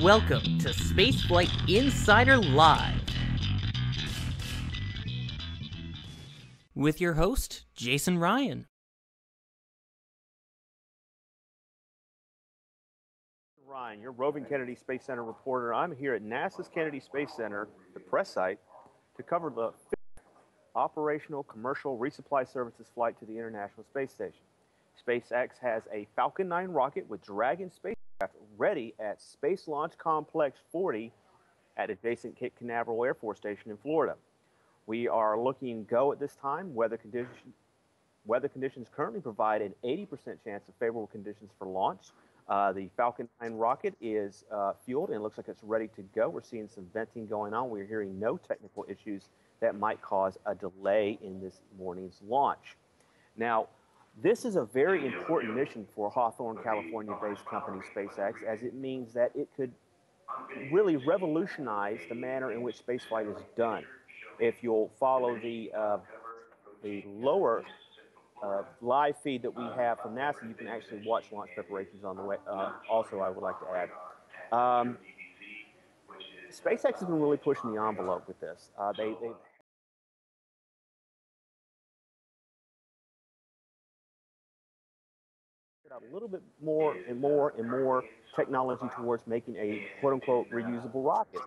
Welcome to SpaceFlight Insider Live with your host, Jason Ryan. Ryan, your roving Kennedy Space Center reporter. I'm here at NASA's Kennedy Space Center, the press site, to cover the 5th operational commercial resupply services flight to the International Space Station. SpaceX has a Falcon 9 rocket with Dragon spacecraft ready at Space Launch Complex 40 at adjacent Cape Canaveral Air Force Station in Florida. We are looking go at this time. Weather conditions currently provide an 80% chance of favorable conditions for launch. The Falcon 9 rocket is fueled and it looks like it's ready to go. We're seeing some venting going on. We're hearing no technical issues that might cause a delay in this morning's launch. Now, this is a very important mission for Hawthorne, California-based company SpaceX, as it means that it could really revolutionize the manner in which spaceflight is done. If you'll follow the lower live feed that we have from NASA, you can actually watch launch preparations on the way. Also, I would like to add, SpaceX has been really pushing the envelope with this. They've a little bit more and more technology towards making a quote-unquote reusable rocket.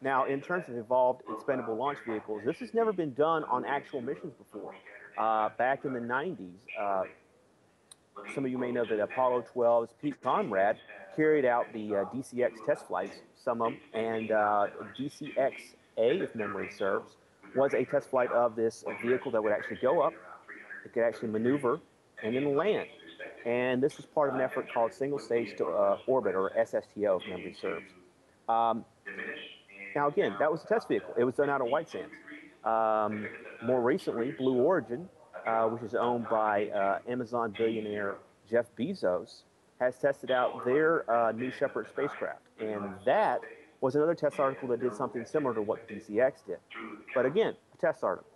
Now, in terms of evolved expendable launch vehicles, this has never been done on actual missions before. Back in the 90s, some of you may know that Apollo 12's Pete Conrad carried out the DCX test flights, some of them, and DCX-A, if memory serves, was a test flight of this vehicle that would actually go up, it could actually maneuver, and then land. And this was part of an effort called Single Stage to Orbit, or SSTO, if memory serves. Now, again, that was a test vehicle. It was done out of White Sands. More recently, Blue Origin, which is owned by Amazon billionaire Jeff Bezos, has tested out their New Shepard spacecraft. And that was another test article that did something similar to what DCX did. But again, a test article.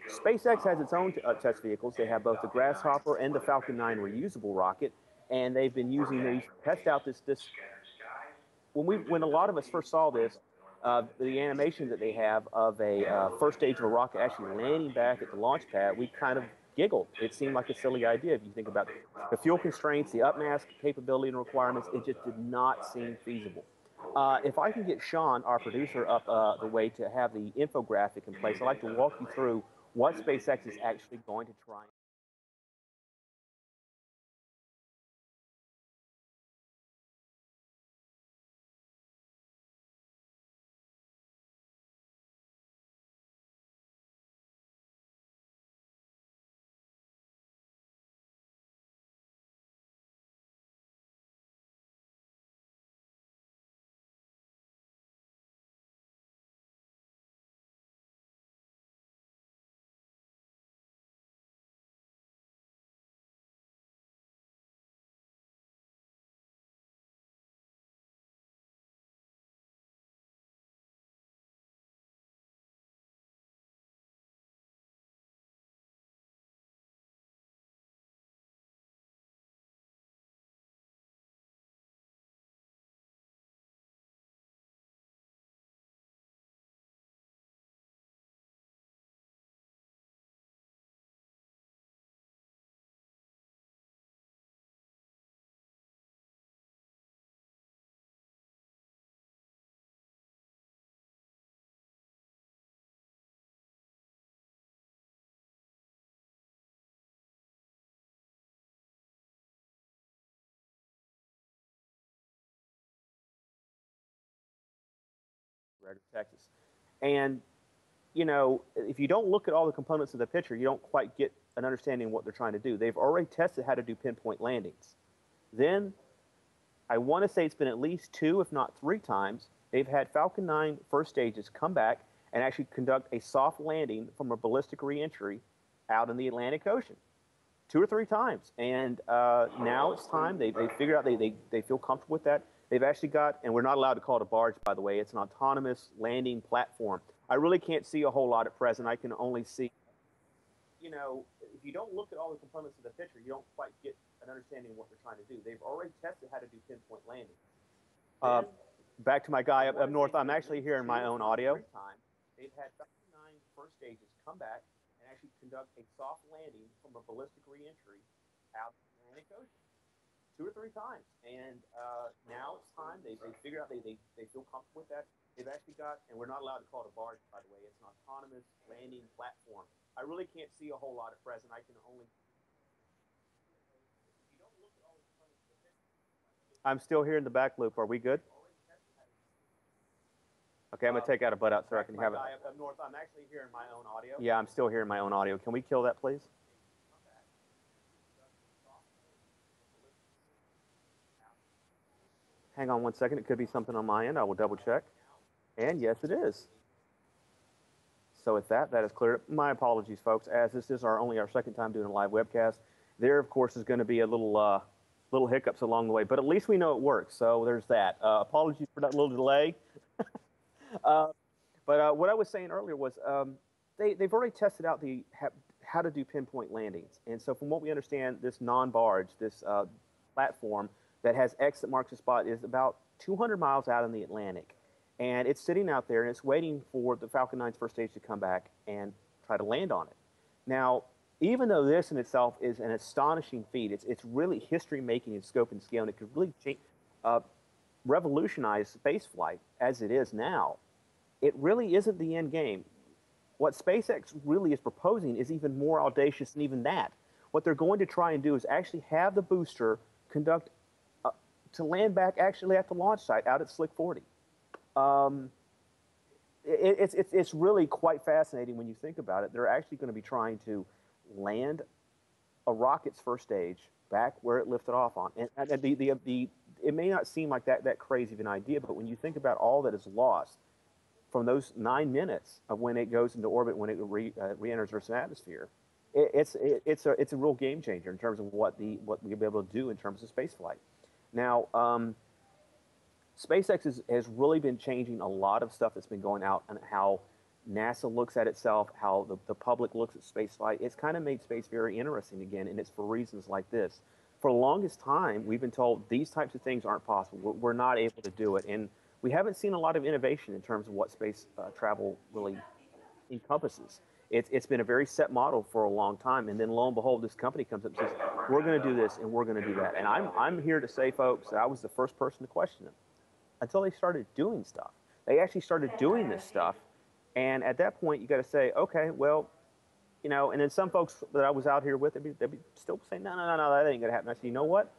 SpaceX has its own test vehicles. They have both the Grasshopper and the Falcon 9 reusable rocket, and they've been using these to test out this. When a lot of us first saw this, the animation that they have of a first stage of a rocket actually landing back at the launch pad, we kind of giggled. It seemed like a silly idea if you think about the fuel constraints, the upmask capability and requirements. It just did not seem feasible. If I can get Sean, our producer, up the way to have the infographic in place, I'd like to walk you through what SpaceX is actually going to try. Texas. And, you know, if you don't look at all the components of the picture, you don't quite get an understanding of what they're trying to do. They've already tested how to do pinpoint landings. Then, I want to say it's been at least 2, if not 3 times, they've had Falcon 9 first stages come back and actually conduct a soft landing from a ballistic reentry out in the Atlantic Ocean. 2 or 3 times. And now it's time. They figured out they feel comfortable with that. They've actually got, and we're not allowed to call it a barge, by the way. It's an autonomous landing platform. I really can't see a whole lot at present. I can only see, you know, if you don't look at all the components of the picture, you don't quite get an understanding of what they're trying to do. They've already tested how to do pinpoint landing. back to my guy up north. I'm actually hearing my own audio. They've had 9 first stages come back and actually conduct a soft landing from a ballistic reentry out in the Atlantic Ocean 2 or 3 times. And now it's time. They figure out they feel comfortable with that. They've actually got, and we're not allowed to call it a barge, by the way. It's an autonomous landing platform. I really can't see a whole lot at present. I can only. I'm still hearing the back loop. Are we good? Okay, I'm going to take out a butt out so I can have it. Up north, I'm actually hearing my own audio. Yeah, I'm still hearing my own audio. Can we kill that, please? Hang on one second. It could be something on my end. I will double check. And yes, it is. So with that, that is clear. My apologies, folks. As this is only our second time doing a live webcast, there, of course, is going to be a little hiccups along the way. But at least we know it works. So there's that. Apologies for that little delay. But what I was saying earlier was they've already tested out how to do pinpoint landings. And so from what we understand, this non-barge, this platform that has X that marks the spot is about 200 miles out in the Atlantic. And it's sitting out there, and it's waiting for the Falcon 9's first stage to come back and try to land on it. Now, even though this in itself is an astonishing feat, it's really history-making in scope and scale, and it could really revolutionize spaceflight as it is now, it really isn't the end game. What SpaceX really is proposing is even more audacious than even that. What they're going to try and do is actually have the booster conduct to land back actually at the launch site out at Slick 40. It's really quite fascinating when you think about it. They're actually going to be trying to land a rocket's first stage back where it lifted off on. And it may not seem like that crazy of an idea, but when you think about all that is lost from those 9 minutes of when it goes into orbit, when it re-enters Earth's atmosphere, it's a real game changer in terms of what we'll be able to do in terms of spaceflight. Now, SpaceX has really been changing a lot of stuff that's been going out and how NASA looks at itself, how the public looks at spaceflight. It's kind of made space very interesting again, and it's for reasons like this. For the longest time, we've been told these types of things aren't possible. We're not able to do it. And we haven't seen a lot of innovation in terms of what space travel really encompasses. It's been a very set model for a long time, and then lo and behold, this company comes up and says, we're going to do this, and we're going to do that. And I'm here to say, folks, that I was the first person to question them until they started doing stuff. They actually started doing this stuff, and at that point, you got to say, okay, well, you know, and then some folks that I was out here with, they'd be still saying, no, that ain't going to happen. I said, you know what?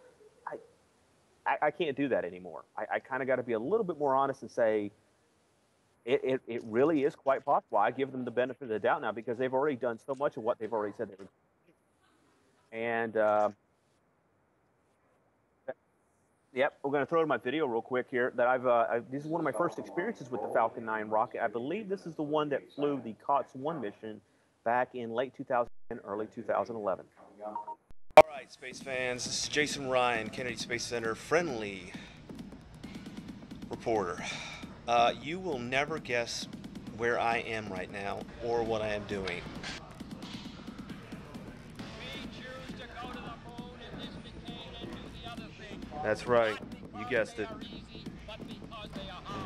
I can't do that anymore. I kind of got to be a little bit more honest and say, it really is quite possible. I give them the benefit of the doubt now because they've already done so much of what they've already said they would do. And, yep, we're going to throw to my video real quick here. That this is one of my first experiences with the Falcon 9 rocket. I believe this is the one that flew the COTS-1 mission back in late 2010, early 2011. All right, space fans, this is Jason Rhian, Kennedy Space Center friendly reporter. You will never guess where I am right now or what I am doing. That's right, you guessed it.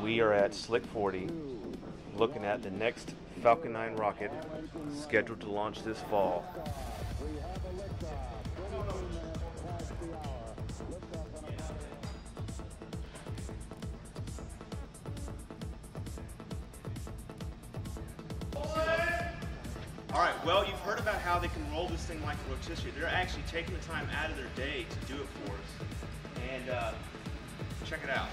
We are at Slick 40, looking at the next Falcon 9 rocket scheduled to launch this fall. All right, well, you've heard about how they can roll this thing like a rotisserie. They're actually taking the time out of their day to do it for us. And check it out.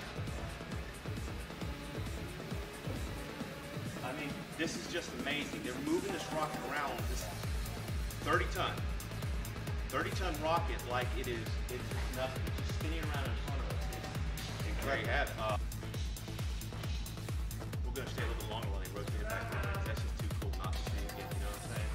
I mean, this is just amazing. They're moving this rocket around with this 30-ton rocket like it's nothing. It's just spinning around in front of us. And there you have it. We're going to stay a little bit longer while they rotate it back around. That's just too cool not to see again, you know what I'm saying?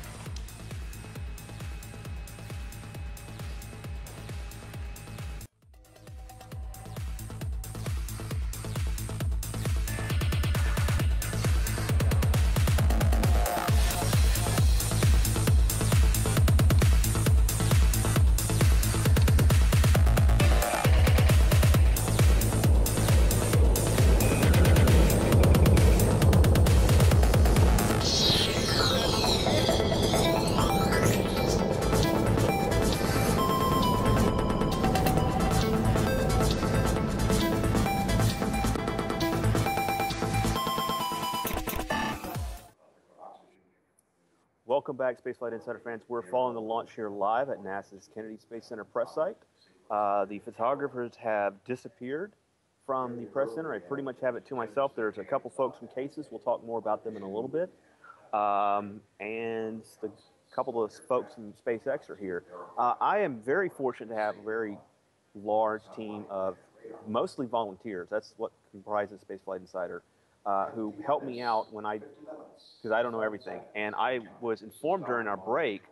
back, Spaceflight Insider fans. We're following the launch here live at NASA's Kennedy Space Center press site. The photographers have disappeared from the press center. I pretty much have it to myself. There's a couple folks from cases. We'll talk more about them in a little bit. And the couple of folks from SpaceX are here. I am very fortunate to have a very large team of mostly volunteers. That's what comprises Spaceflight Insider, who helped me out when because I don't know everything. And I was informed during our break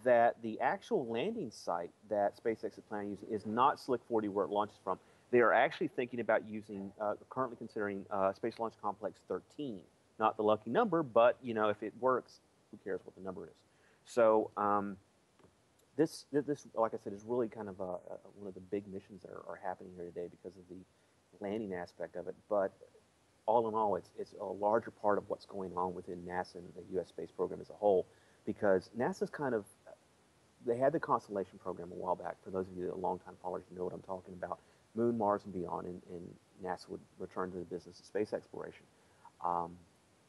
that the actual landing site that SpaceX is planning to use is not Slick 40 where it launches from. They are actually thinking about using, currently considering Space Launch Complex 13. Not the lucky number, but you know, if it works, who cares what the number is? So this, like I said, is really kind of one of the big missions that are happening here today because of the landing aspect of it. But all in all, it's a larger part of what's going on within NASA and the U.S. space program as a whole, because NASA's kind of, they had the Constellation program a while back. For those of you that are longtime followers, you know what I'm talking about. Moon, Mars, and beyond, and NASA would return to the business of space exploration.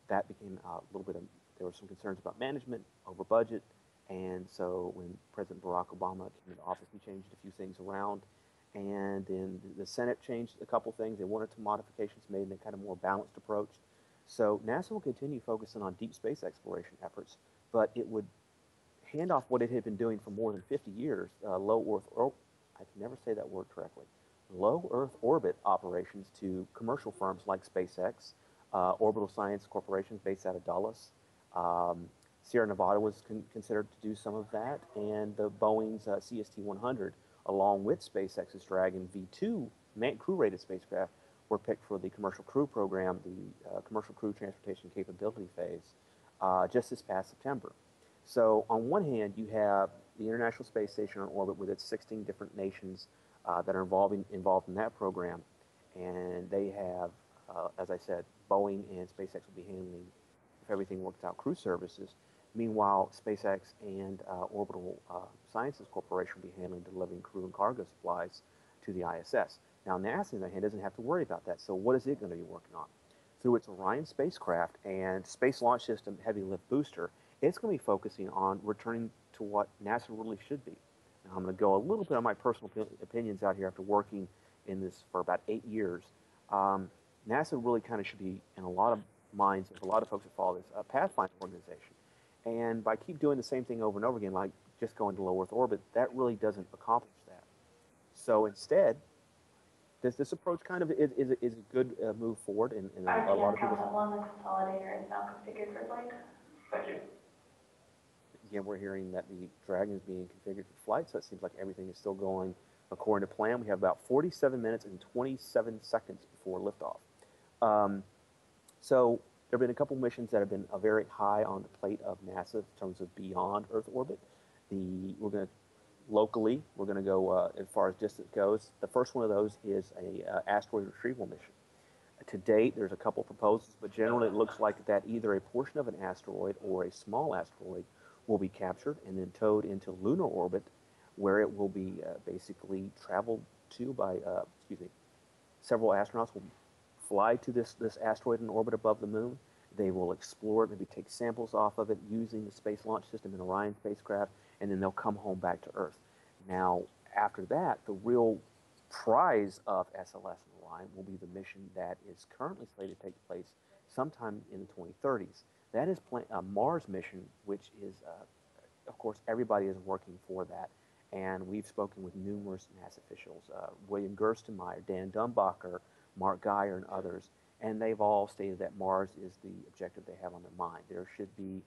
That became a little bit of, there were some concerns about management, over budget, and so when President Barack Obama came into office, he changed a few things around, and then the Senate changed a couple things. They wanted some modifications made in a kind of more balanced approach. So NASA will continue focusing on deep space exploration efforts, but it would hand off what it had been doing for more than 50 years, low Earth, I can never say that word correctly, low Earth orbit operations to commercial firms like SpaceX, Orbital Science Corporation based out of Dulles. Sierra Nevada was considered to do some of that, and the Boeing's CST-100, along with SpaceX's Dragon V2 crew-rated spacecraft, were picked for the Commercial Crew Program, the Commercial Crew Transportation Capability Phase, just this past September. So on one hand, you have the International Space Station on orbit with its 16 different nations that are involved in that program, and they have, as I said, Boeing and SpaceX will be handling, if everything works out, crew services. Meanwhile, SpaceX and Orbital Sciences Corporation will be handling delivering crew and cargo supplies to the ISS. Now, NASA, on the other hand, doesn't have to worry about that. So what is it going to be working on? Through its Orion spacecraft and Space Launch System Heavy Lift Booster, it's going to be focusing on returning to what NASA really should be. Now, I'm going to go a little bit on my personal opinions out here after working in this for about 8 years. NASA really kind of should be, in a lot of minds of a lot of folks that follow this, a pathfinder organization. And by keep doing the same thing over and over again, like just going to low Earth orbit, that really doesn't accomplish that. So instead, this approach kind of is a good move forward, and a lot of people. The consolidator is now configured for flight. Thank you. Again, we're hearing that the Dragon is being configured for flight, so it seems like everything is still going according to plan. We have about 47 minutes and 27 seconds before liftoff. So there have been a couple missions that have been very high on the plate of NASA in terms of beyond Earth orbit. We're going to locally, we're going to go as far as distance goes. The first one of those is a asteroid retrieval mission. To date, there's a couple proposals, but generally it looks like that either a portion of an asteroid or a small asteroid will be captured and then towed into lunar orbit, where it will be basically traveled to by, several astronauts will fly to this asteroid in orbit above the moon. They will explore it, maybe take samples off of it using the Space Launch System and Orion spacecraft, and then they'll come home back to Earth. Now, after that, the real prize of SLS and Orion will be the mission that is currently slated to take place sometime in the 2030s. That is a Mars mission, which is, of course, everybody is working for that. And we've spoken with numerous NASA officials, William Gerstenmaier, Dan Dumbacher, Mark Geyer, and others, and they've all stated that Mars is the objective they have on their mind. There should be,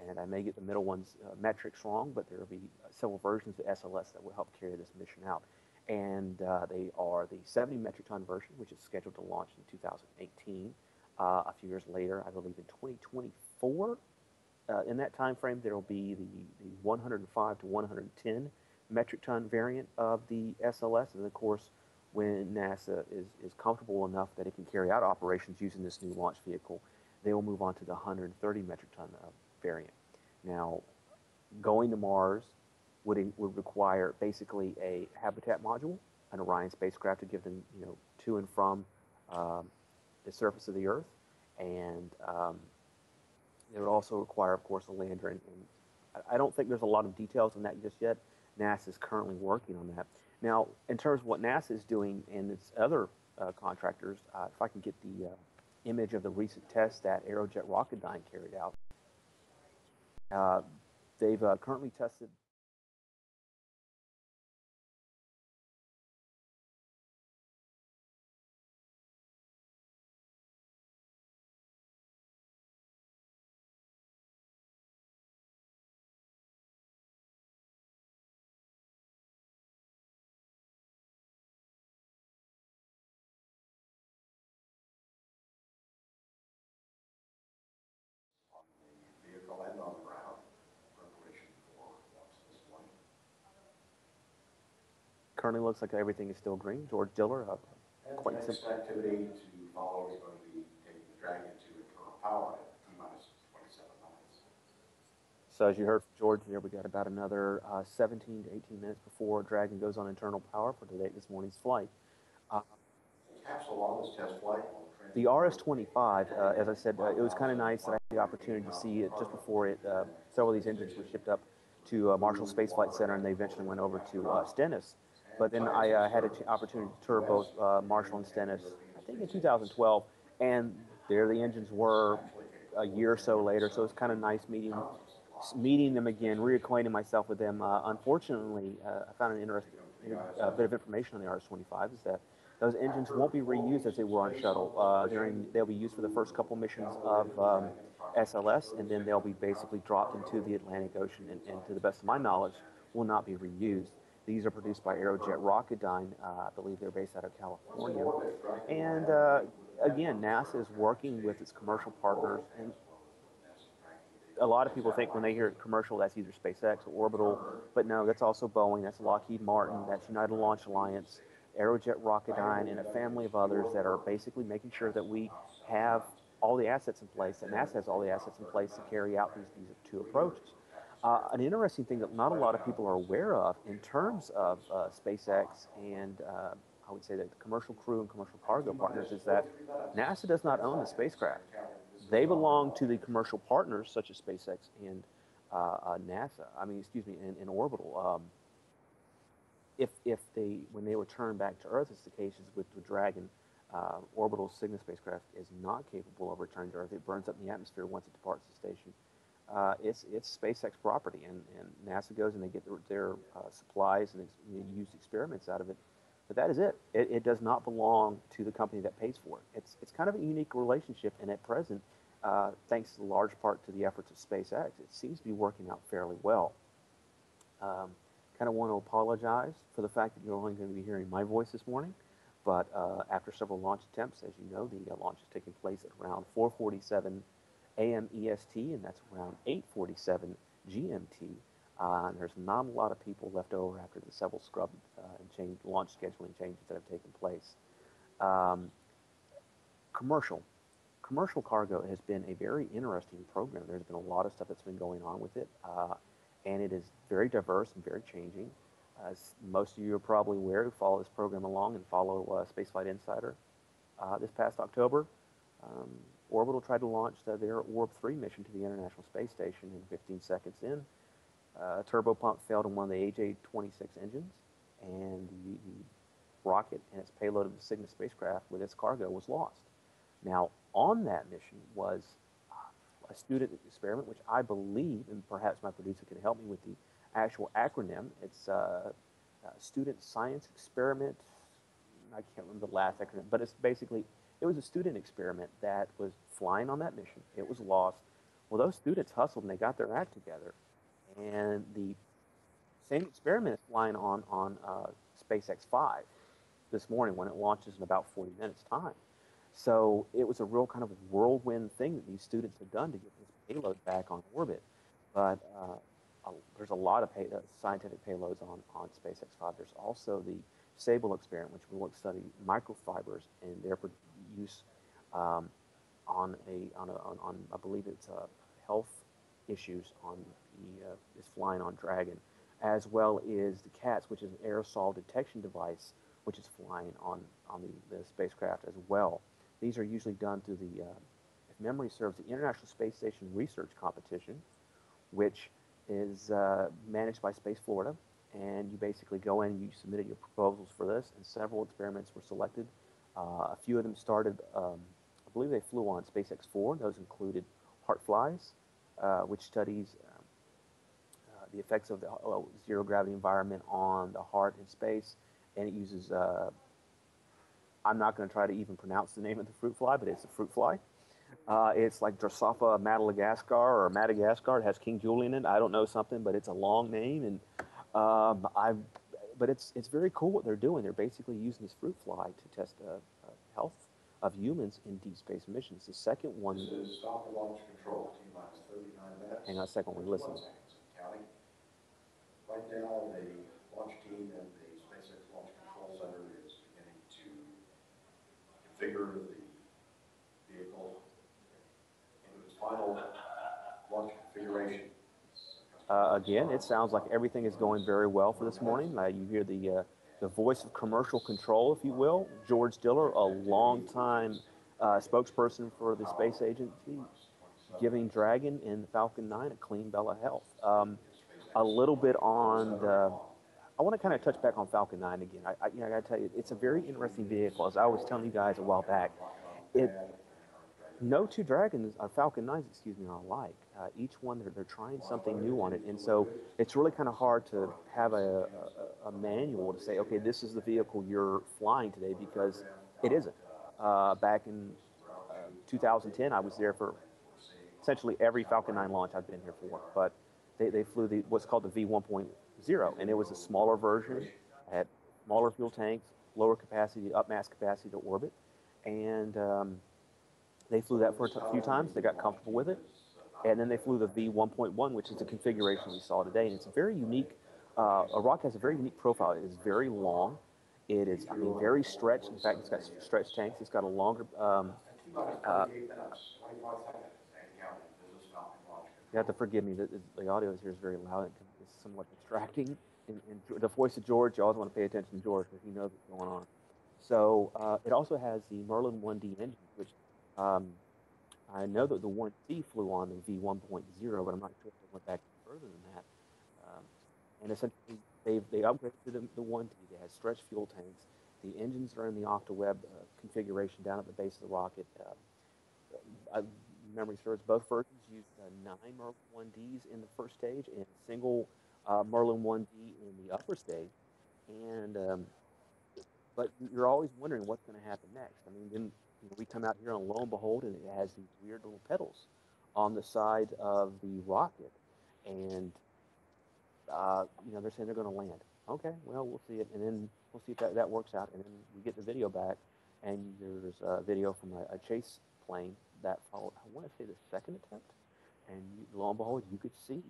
and I may get the middle one's metrics wrong, but there will be several versions of SLS that will help carry this mission out. And they are the 70 metric ton version, which is scheduled to launch in 2018. A few years later, I believe in 2024, in that time frame, there will be the 105 to 110 metric ton variant of the SLS, and of course, when NASA is comfortable enough that it can carry out operations using this new launch vehicle, they will move on to the 130 metric ton variant. Now, going to Mars would require basically a habitat module, an Orion spacecraft to give them, to and from the surface of the Earth, and it would also require, of course, a lander and I don't think there's a lot of details on that just yet. NASA is currently working on that. Now, in terms of what NASA is doing and its other contractors, if I can get the image of the recent test that Aerojet Rocketdyne carried out, they've currently tested. Vehicle and on the ground, preparation for launch this flight. Currently looks like everything is still green. George Diller, And quite the next simple. activity to follow is going to be taking the Dragon to internal power at T-minus 27 minutes. So as you heard from George here, we got about another 17 to 18 minutes before Dragon goes on internal power for this morning's flight. The capsule on this test flight will The RS-25, as I said, it was kind of nice that I had the opportunity to see it just before it. Several of these engines were shipped up to Marshall Space Flight Center, and they eventually went over to Stennis. But then I had an opportunity to tour both Marshall and Stennis, I think in 2012, and there the engines were a year or so later. So it's kind of nice meeting them again, reacquainting myself with them. Unfortunately, I found an interesting bit of information on the RS-25 is that those engines won't be reused as they were on shuttle. They'll be used for the first couple missions of SLS, and then they'll be basically dropped into the Atlantic Ocean, and to the best of my knowledge, will not be reused. These are produced by Aerojet Rocketdyne. I believe they're based out of California. And again, NASA is working with its commercial partners, and a lot of people think when they hear commercial, that's either SpaceX or Orbital, but no, that's also Boeing, that's Lockheed Martin, that's United Launch Alliance, Aerojet Rocketdyne, and a family of others that are basically making sure that we have all the assets in place, that NASA has all the assets in place to carry out these two approaches. An interesting thing that not a lot of people are aware of in terms of SpaceX and I would say that the commercial crew and commercial cargo partners is that NASA does not own the spacecraft. They belong to the commercial partners such as SpaceX and NASA. In Orbital. If when they return back to Earth, as the case is with the Dragon, Orbital's Cygnus spacecraft is not capable of returning to Earth. It burns up in the atmosphere once it departs the station. It's SpaceX property, and NASA goes and they get their supplies and use experiments out of it. But that is it. It does not belong to the company that pays for it. It's kind of a unique relationship, and at present, thanks to large part to the efforts of SpaceX, it seems to be working out fairly well. Kind of want to apologize for the fact that you're only going to be hearing my voice this morning, but after several launch attempts, as you know, the launch is taking place at around 4:47 a.m. EST, and that's around 8:47 GMT. And there's not a lot of people left over after the several scrub and launch scheduling changes that have taken place. Commercial cargo has been a very interesting program. There's been a lot of stuff that's been going on with it, and it is very diverse and very changing. As most of you are probably aware who follow this program along and follow Spaceflight Insider, this past October, Orbital tried to launch their Orb 3 mission to the International Space Station, and 15 seconds in, a turbo pump failed on one of the AJ-26 engines, and the rocket and its payload of the Cygnus spacecraft with its cargo was lost. Now, on that mission was a student experiment, which I believe, and perhaps my producer can help me with the actual acronym, it's Student Science Experiment. I can't remember the last acronym, but it's basically, it was a student experiment that was flying on that mission. It was lost. Well, those students hustled and they got their act together. And the same experiment is flying on SpaceX 5 this morning when it launches in about 40 minutes' time. So it was a real kind of whirlwind thing that these students have done to get this payload back on orbit. But there's a lot of scientific payloads on SpaceX 5. There's also the Sable experiment, which will study microfibers and their use on I believe it's health issues on is flying on Dragon, as well as the CATS, which is an aerosol detection device, which is flying on the spacecraft as well. These are usually done through the, if memory serves, the International Space Station Research Competition, which is managed by Space Florida, and you basically go in, you submitted your proposals for this, and several experiments were selected. A few of them started, I believe they flew on SpaceX 4. Those included heart flies, which studies the effects of the zero gravity environment on the heart in space, and it uses, I'm not going to try to even pronounce the name of the fruit fly, but it's a fruit fly. It's like Drosophila Madagascar or Madagascar. It has King Julian in it. I don't know something, but it's a long name, and but it's very cool what they're doing. They're basically using this fruit fly to test health of humans in deep space missions. The second one. This is stop the launch control, T-minus 39 minutes. Hang on a second, we listen. Counting. Right now, the launch team in the SpaceX Launch Control Center is beginning to configure the vehicle into its final launch configuration. Again, it sounds like everything is going very well for this morning. You hear the voice of commercial control, if you will, George Diller, a longtime spokesperson for the space agency, giving Dragon and the Falcon 9 a clean bill of health. A little bit on the, I want to kind of touch back on Falcon 9 again. I got to tell you, it's a very interesting vehicle. As I was telling you guys a while back, no two Dragons, Falcon 9s, excuse me, are alike. Each one, they're trying something new on it. And so it's really kind of hard to have a manual to say, okay, this is the vehicle you're flying today, because it isn't. Back in 2010, I was there for essentially every Falcon 9 launch I've been here for. But they flew what's called the V1.0, and it was a smaller version, had smaller fuel tanks, lower capacity, up mass capacity to orbit. And they flew that for a few times. They got comfortable with it. And then they flew the V1.1, which is the configuration we saw today. And it's a very unique, a rocket has a very unique profile. It is very long. It is, I mean, very stretched. In fact, it's got stretched tanks. It's got a longer, you have to forgive me. The audio here is very loud. It's somewhat distracting. And the voice of George, you always want to pay attention to George because he knows what's going on. So it also has the Merlin 1D engine, which I know that the 1C flew on the V1.0, but I'm not sure if they went back further than that. And essentially, they upgraded the 1D. They had stretched fuel tanks. The engines are in the OctaWeb configuration down at the base of the rocket. Memory serves, both versions used 9 Merlin 1Ds in the first stage and a single Merlin 1D in the upper stage. And but you're always wondering what's going to happen next. I mean, then we come out here and lo and behold, and it has these weird little pedals on the side of the rocket, and they're saying they're going to land. Okay, well, we'll see it, and then we'll see if that works out, and then we get the video back, and there's a video from a chase plane that followed, I want to say, the second attempt, and lo and behold, you could see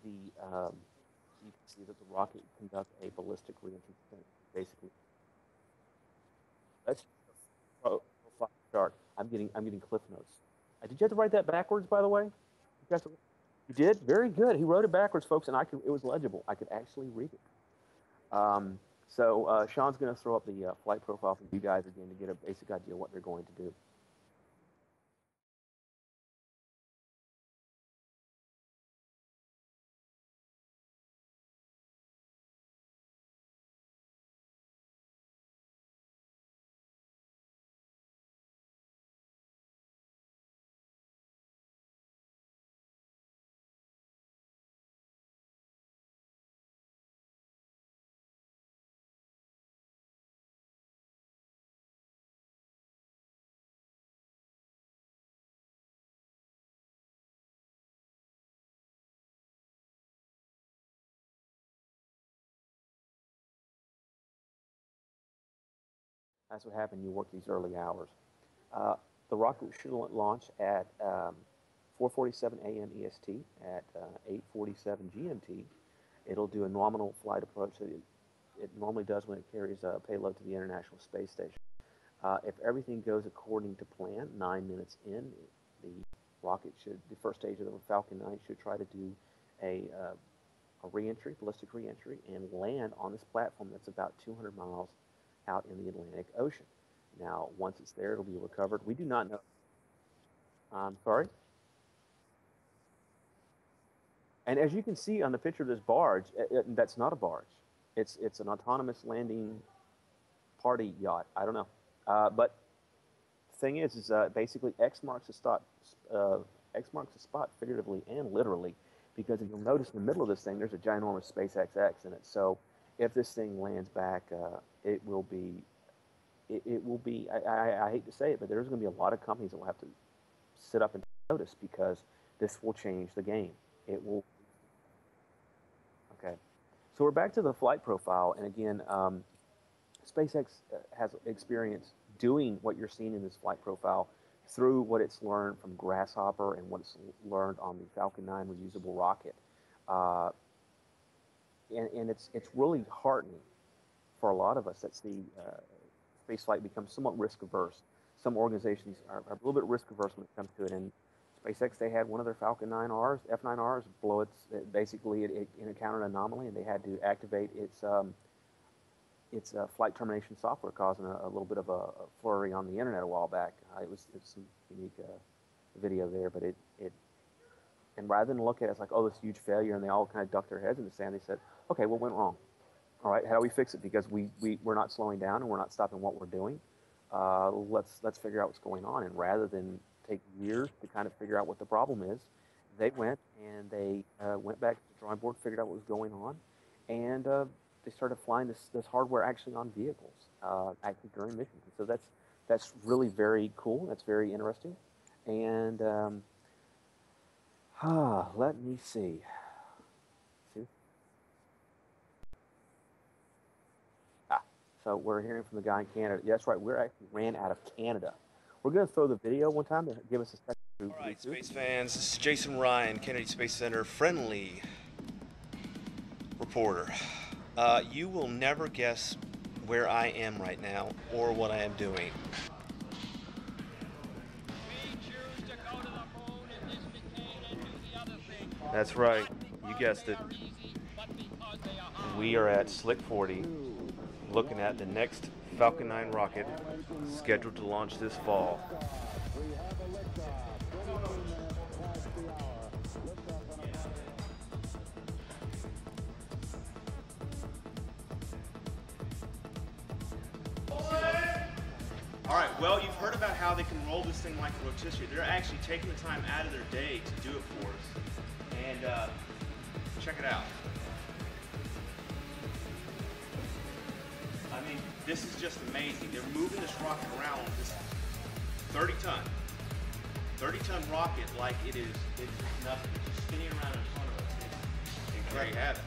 that the rocket conduct a ballistic reentry, basically. That's start. I'm getting cliff notes. Did you have to write that backwards, by the way? You did? Very good. He wrote it backwards, folks, and it was legible. I could actually read it. So Sean's going to throw up the flight profile for you guys again to get a basic idea of what they're going to do. That's what happened. You work these early hours. The rocket should launch at 4:47 a.m. EST at 8:47 GMT. It'll do a nominal flight approach that it normally does when it carries a payload to the International Space Station. If everything goes according to plan, 9 minutes in, the rocket the first stage of the Falcon 9 should try to do a reentry, ballistic reentry, and land on this platform that's about 200 miles out in the Atlantic Ocean. Now, once it's there, it'll be recovered. We do not know. I'm sorry? And as you can see on the picture of this barge, that's not a barge. It's an autonomous landing party yacht. I don't know. But the thing is basically X marks the spot. X marks the spot figuratively and literally, because if you'll notice in the middle of this thing, there's a ginormous SpaceX X in it. So if this thing lands back, it will be. It will be. I hate to say it, but there's going to be a lot of companies that will have to sit up and notice, because this will change the game. It will. Okay. So we're back to the flight profile, and again, SpaceX has experience doing what you're seeing in this flight profile through what it's learned from Grasshopper and what it's learned on the Falcon 9 reusable rocket. And it's really heartening for a lot of us that see spaceflight become somewhat risk averse. Some organizations are a little bit risk averse when it comes to it. And SpaceX, they had one of their Falcon 9Rs, F9Rs, blow basically it encountered an anomaly, and they had to activate its flight termination software, causing a little bit of a flurry on the internet a while back. It's some unique video there, but and rather than look at it as like, oh, this huge failure, and they all kind of ducked their heads in the sand, they said, okay, what went wrong? All right, how do we fix it? Because we're not slowing down and we're not stopping what we're doing. Let's figure out what's going on. And rather than take years to kind of figure out what the problem is, they went and they went back to the drawing board, figured out what was going on, and they started flying this hardware actually on vehicles, actually during missions. And so that's really very cool. That's very interesting. And let me see. So we're hearing from the guy in Canada. Yeah, that's right. We're actually ran out of Canada. We're going to throw the video one time to give us a second. All right, space fans, this is Jason Rhian, Kennedy Space Center, friendly reporter. You will never guess where I am right now or what I am doing. That's right, you guessed it. We are at Slick 40, looking at the next Falcon 9 rocket scheduled to launch this fall. All right, well, you've heard about how they can roll this thing like a rotisserie. They're actually taking the time out of their day to do it for us. And check it out. I mean, this is just amazing. They're moving this rocket around with this 30-ton rocket like it's nothing. It's just spinning around in front of us. And there you have it.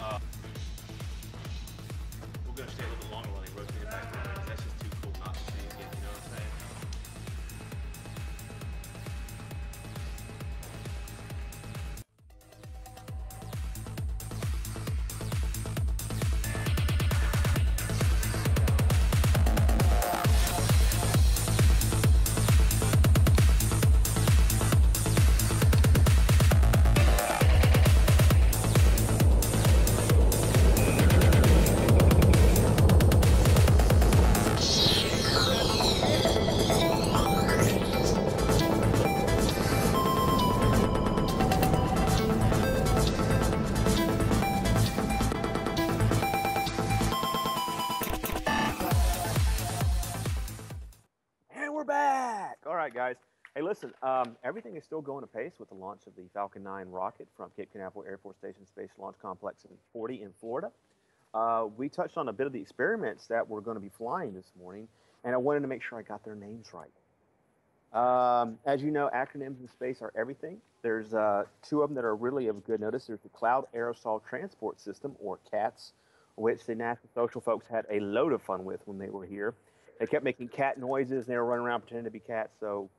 We're going to stay a little bit longer while they rotate it back around, because that's just too cool not to see again, you know what I'm saying? Guys, hey, listen, everything is still going apace with the launch of the Falcon 9 rocket from Cape Canaveral Air Force Station Space Launch Complex in 40 in Florida. We touched on a bit of the experiments that we're going to be flying this morning, and I wanted to make sure I got their names right. As you know, acronyms in space are everything. There's two of them that are really of good notice. There's the Cloud Aerosol Transport System, or CATS, which the NASA social folks had a load of fun with when they were here. They kept making cat noises, and they were running around pretending to be cats, so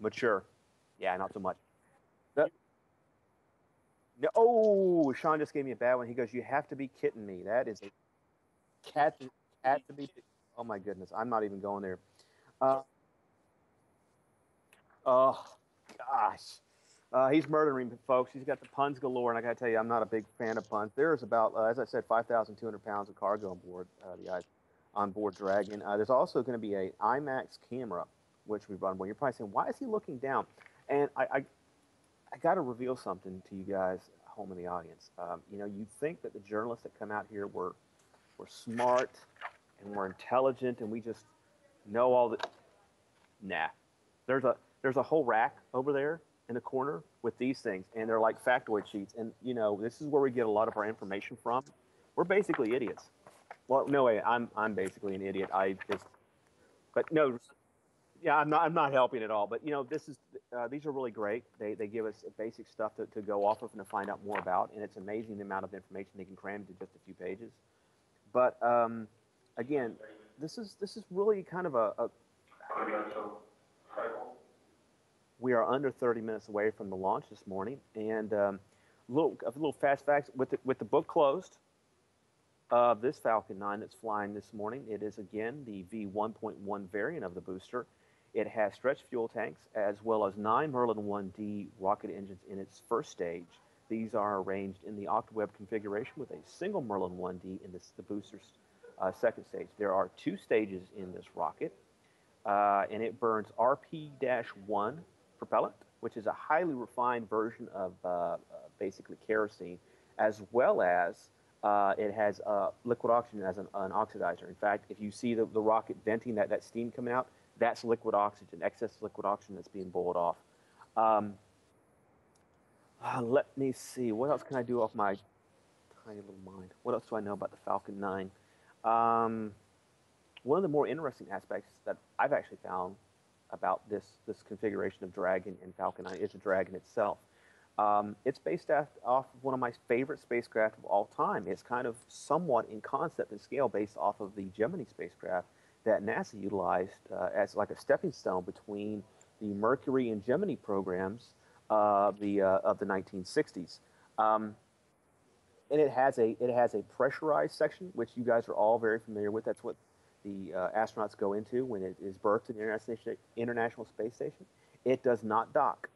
mature. Yeah, not so much. Oh, Sean just gave me a bad one. He goes, you have to be kidding me. That is a cat to be. Oh, my goodness. I'm not even going there. Oh, gosh. He's murdering folks. He's got the puns galore, and I got to tell you, I'm not a big fan of puns. There's about, as I said, 5,200 pounds of cargo on board the onboard Dragon. There's also going to be an IMAX camera, which we run. Well, you're probably saying, why is he looking down? And I got to reveal something to you guys. home in the audience. You know, you'd think that the journalists that come out here were smart and we're intelligent and we just know all the. Nah, there's a whole rack over there in the corner with these things, and they're like factoid sheets. And you know, this is where we get a lot of our information from. We're basically idiots. Well, no way, I'm basically an idiot. I just, but no, yeah, I'm not helping at all. But you know, these are really great. They give us basic stuff to go off of and to find out more about, and it's amazing the amount of information they can cram into just a few pages. But again, this is really kind of a we are under 30 minutes away from the launch this morning, and a little fast facts with the book closed. This Falcon 9 that's flying this morning, it is again the V1.1 variant of the booster. It has stretched fuel tanks as well as 9 Merlin 1D rocket engines in its first stage. These are arranged in the OctaWeb configuration with a single Merlin 1D in the booster's second stage. There are 2 stages in this rocket, and it burns RP-1 propellant, which is a highly refined version of basically kerosene, as well as it has liquid oxygen as an oxidizer. In fact, if you see the rocket venting, that steam coming out, that's liquid oxygen, excess liquid oxygen that's being boiled off. Let me see. What else can I do off my tiny little mind? What else do I know about the Falcon 9? One of the more interesting aspects that I've actually found about this configuration of Dragon and Falcon 9 is the Dragon itself. It's based off of one of my favorite spacecraft of all time. It's kind of somewhat in concept and scale based off of the Gemini spacecraft that NASA utilized as like a stepping stone between the Mercury and Gemini programs of the 1960s. And it has a pressurized section, which you guys are all very familiar with. That's what the astronauts go into when it is berthed in the International Space Station. It does not dock.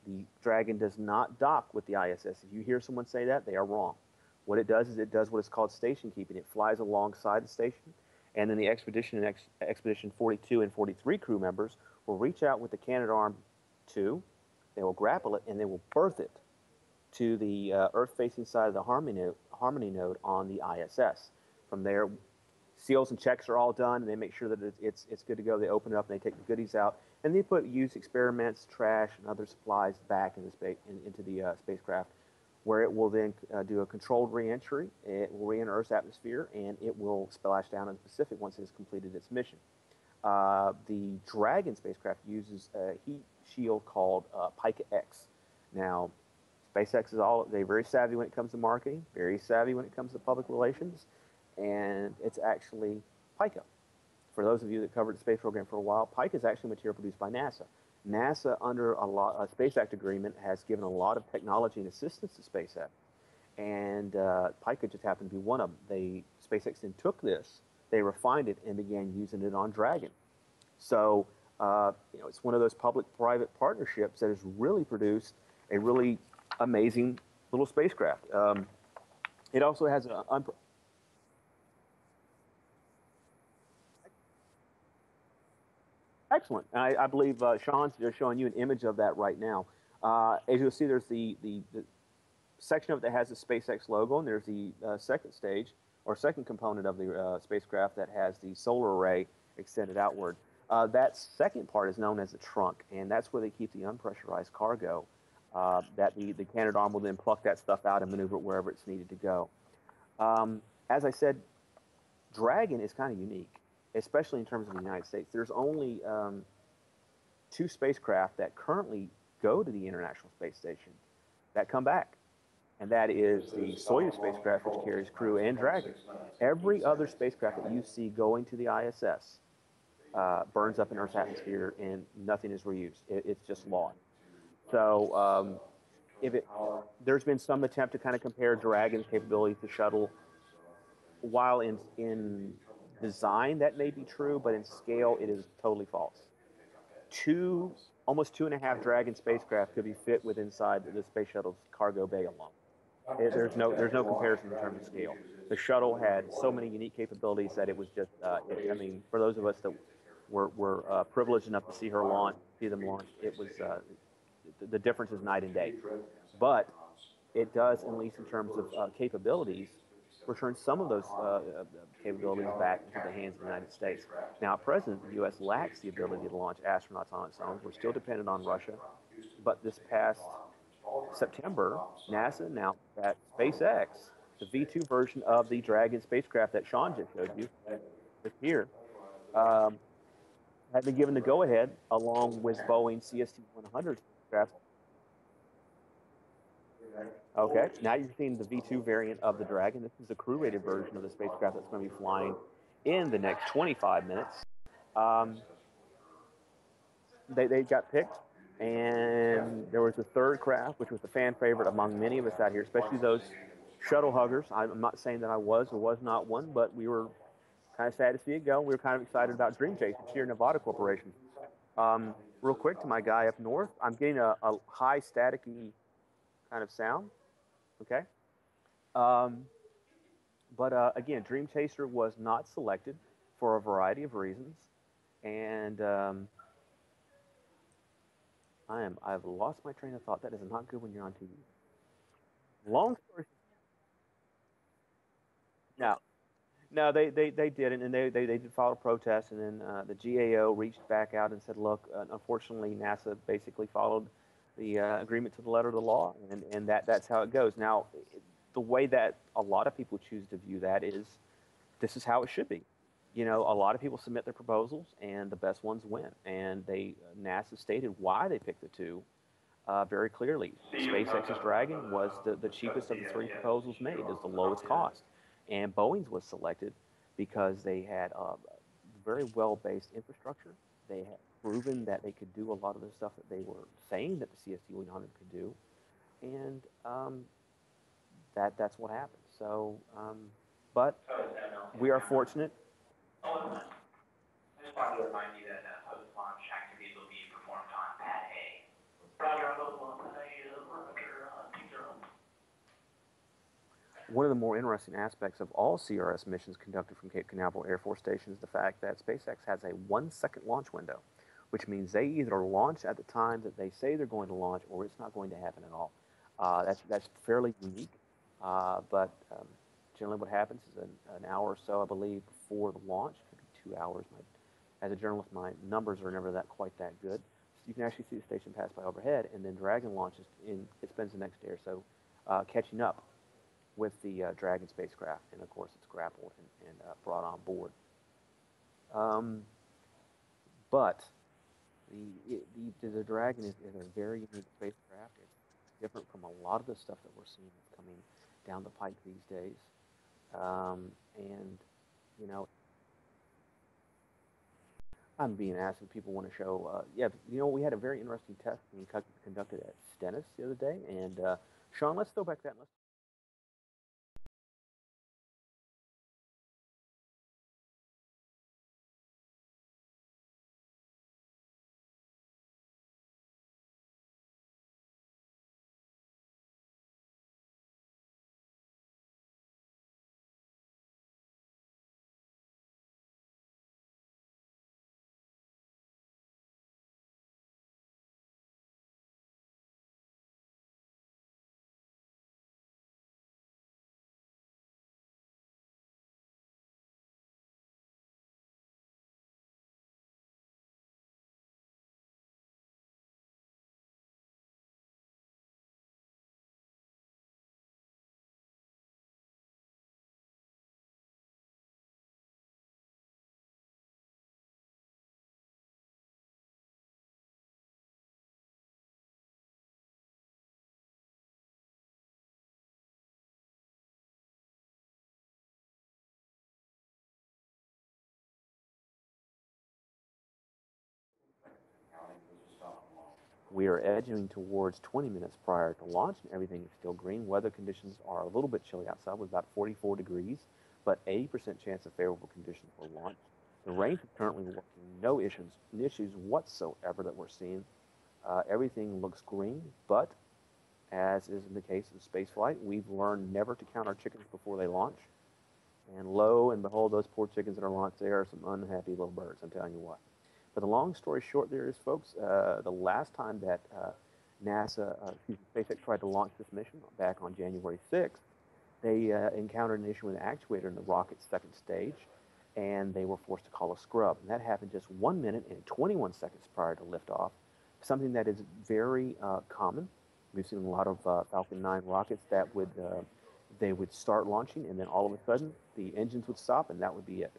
The Dragon does not dock with the ISS. If you hear someone say that, they are wrong. What it does is it does what is called station keeping. It flies alongside the station, and then the Expedition and Expedition 42 and 43 crew members will reach out with the Canadarm2. They will grapple it, and they will berth it to the Earth-facing side of the Harmony node on the ISS. From there, seals and checks are all done, and they make sure that it's good to go. They open it up, and they take the goodies out, and they put used experiments, trash, and other supplies back into the spacecraft, where it will then do a controlled reentry. It will re-enter Earth's atmosphere, and it will splash down in the Pacific once it has completed its mission. The Dragon spacecraft uses a heat shield called Pica X. Now, SpaceX they're very savvy when it comes to marketing, very savvy when it comes to public relations, and it's actually Pica. For those of you that covered the space program for a while, Pica is actually material produced by NASA. NASA, under a Space Act agreement, has given a lot of technology and assistance to SpaceX, and Pica just happened to be one of them. SpaceX then took this, they refined it, and began using it on Dragon. So, it's one of those public-private partnerships that has really produced a really amazing little spacecraft. It also has an excellent. I believe Sean's showing you an image of that right now. As you'll see, there's the section of it that has the SpaceX logo, and there's the second stage, or second component of the spacecraft that has the solar array extended outward. That second part is known as the trunk, and that's where they keep the unpressurized cargo that the Canadarm will then pluck that stuff out and maneuver it wherever it's needed to go. As I said, Dragon is kind of unique, especially in terms of the United States. There's only 2 spacecraft that currently go to the International Space Station that come back, and that is the Soyuz spacecraft, which carries crew, and Dragon. Every other spacecraft that you see going to the ISS burns up in Earth's atmosphere, and nothing is reused. It's just law. So there's been some attempt to kind of compare Dragon's capability to shuttle. While in design that may be true, but in scale it is totally false. Almost 2.5 Dragon spacecraft could be fit inside the space shuttle's cargo bay alone. There's no comparison in terms of scale. The shuttle had so many unique capabilities that it was just. I mean, for those of us that were privileged enough to see them launch, it was the difference is night and day. But it does, at least in terms of capabilities, return some of those capabilities back into the hands of the United States. Now, at present, the U.S. lacks the ability to launch astronauts on its own. We're still dependent on Russia. But this past September, NASA announced that SpaceX, the V2 version of the Dragon spacecraft that Sean just showed you, is here, had been given the go-ahead along with Boeing CST-100 spacecraft. Okay, now you're seeing the V2 variant of the Dragon. This is the crew-rated version of the spacecraft that's going to be flying in the next 25 minutes. They got picked, and there was a third craft, which was the fan favorite among many of us out here, especially those shuttle huggers. I'm not saying that I was or was not one, but we were kind of sad to see it go. We were kind of excited about Dream Chase, Sierra Nevada Corporation. Real quick to my guy up north, I'm getting a high staticky kind of sound. Okay. But again, Dream Chaser was not selected for a variety of reasons, and I've lost my train of thought. That is not good when you're on TV. Long story. No, they didn't, and they did file a protest, and then the GAO reached back out and said, look, unfortunately, NASA basically followed the agreement to the letter of the law, and that's how it goes. Now, the way that a lot of people choose to view that is this is how it should be. You know, a lot of people submit their proposals, and the best ones win. And NASA stated why they picked the two very clearly. SpaceX's Dragon was the cheapest of the three proposals made. It was the lowest cost. And Boeing's was selected because they had a very well-based infrastructure. They had proven that they could do a lot of the stuff that they were saying that the CST-100 could do. And that's what happened. So, but we are fortunate. I just wanted to remind you that post-launch activities will be performed on Pad A. One of the more interesting aspects of all CRS missions conducted from Cape Canaveral Air Force Station is the fact that SpaceX has a 1-second launch window, which means they either launch at the time that they say they're going to launch, or it's not going to happen at all. That's fairly unique, but generally what happens is an hour or so, I believe, before the launch, could be 2 hours. As a journalist, my numbers are never quite that good. So you can actually see the station pass by overhead, and then Dragon launches it spends the next day or so catching up with the Dragon spacecraft, and of course it's grappled and brought on board. But the Dragon is a very unique spacecraft. It's different from a lot of the stuff that we're seeing that's coming down the pike these days. And, you know, I'm being asked if people want to show, we had a very interesting test being conducted at Stennis the other day. And, Sean, let's go back to that. We are edging towards 20 minutes prior to launch, and everything is still green. Weather conditions are a little bit chilly outside with about 44 degrees, but 80% chance of favorable conditions for launch. The range is currently working, no issues whatsoever that we're seeing. Everything looks green, but as is in the case of SpaceFlight, we've learned never to count our chickens before they launch. And lo and behold, those poor chickens that are launched, they are some unhappy little birds, I'm telling you what. But the long story short there is, folks, the last time that SpaceX tried to launch this mission back on January 6th, they encountered an issue with an actuator in the rocket's second stage, and they were forced to call a scrub. And that happened just 1 minute and 21 seconds prior to liftoff, something that is very common. We've seen a lot of Falcon 9 rockets that they would start launching, and then all of a sudden the engines would stop, and that would be it.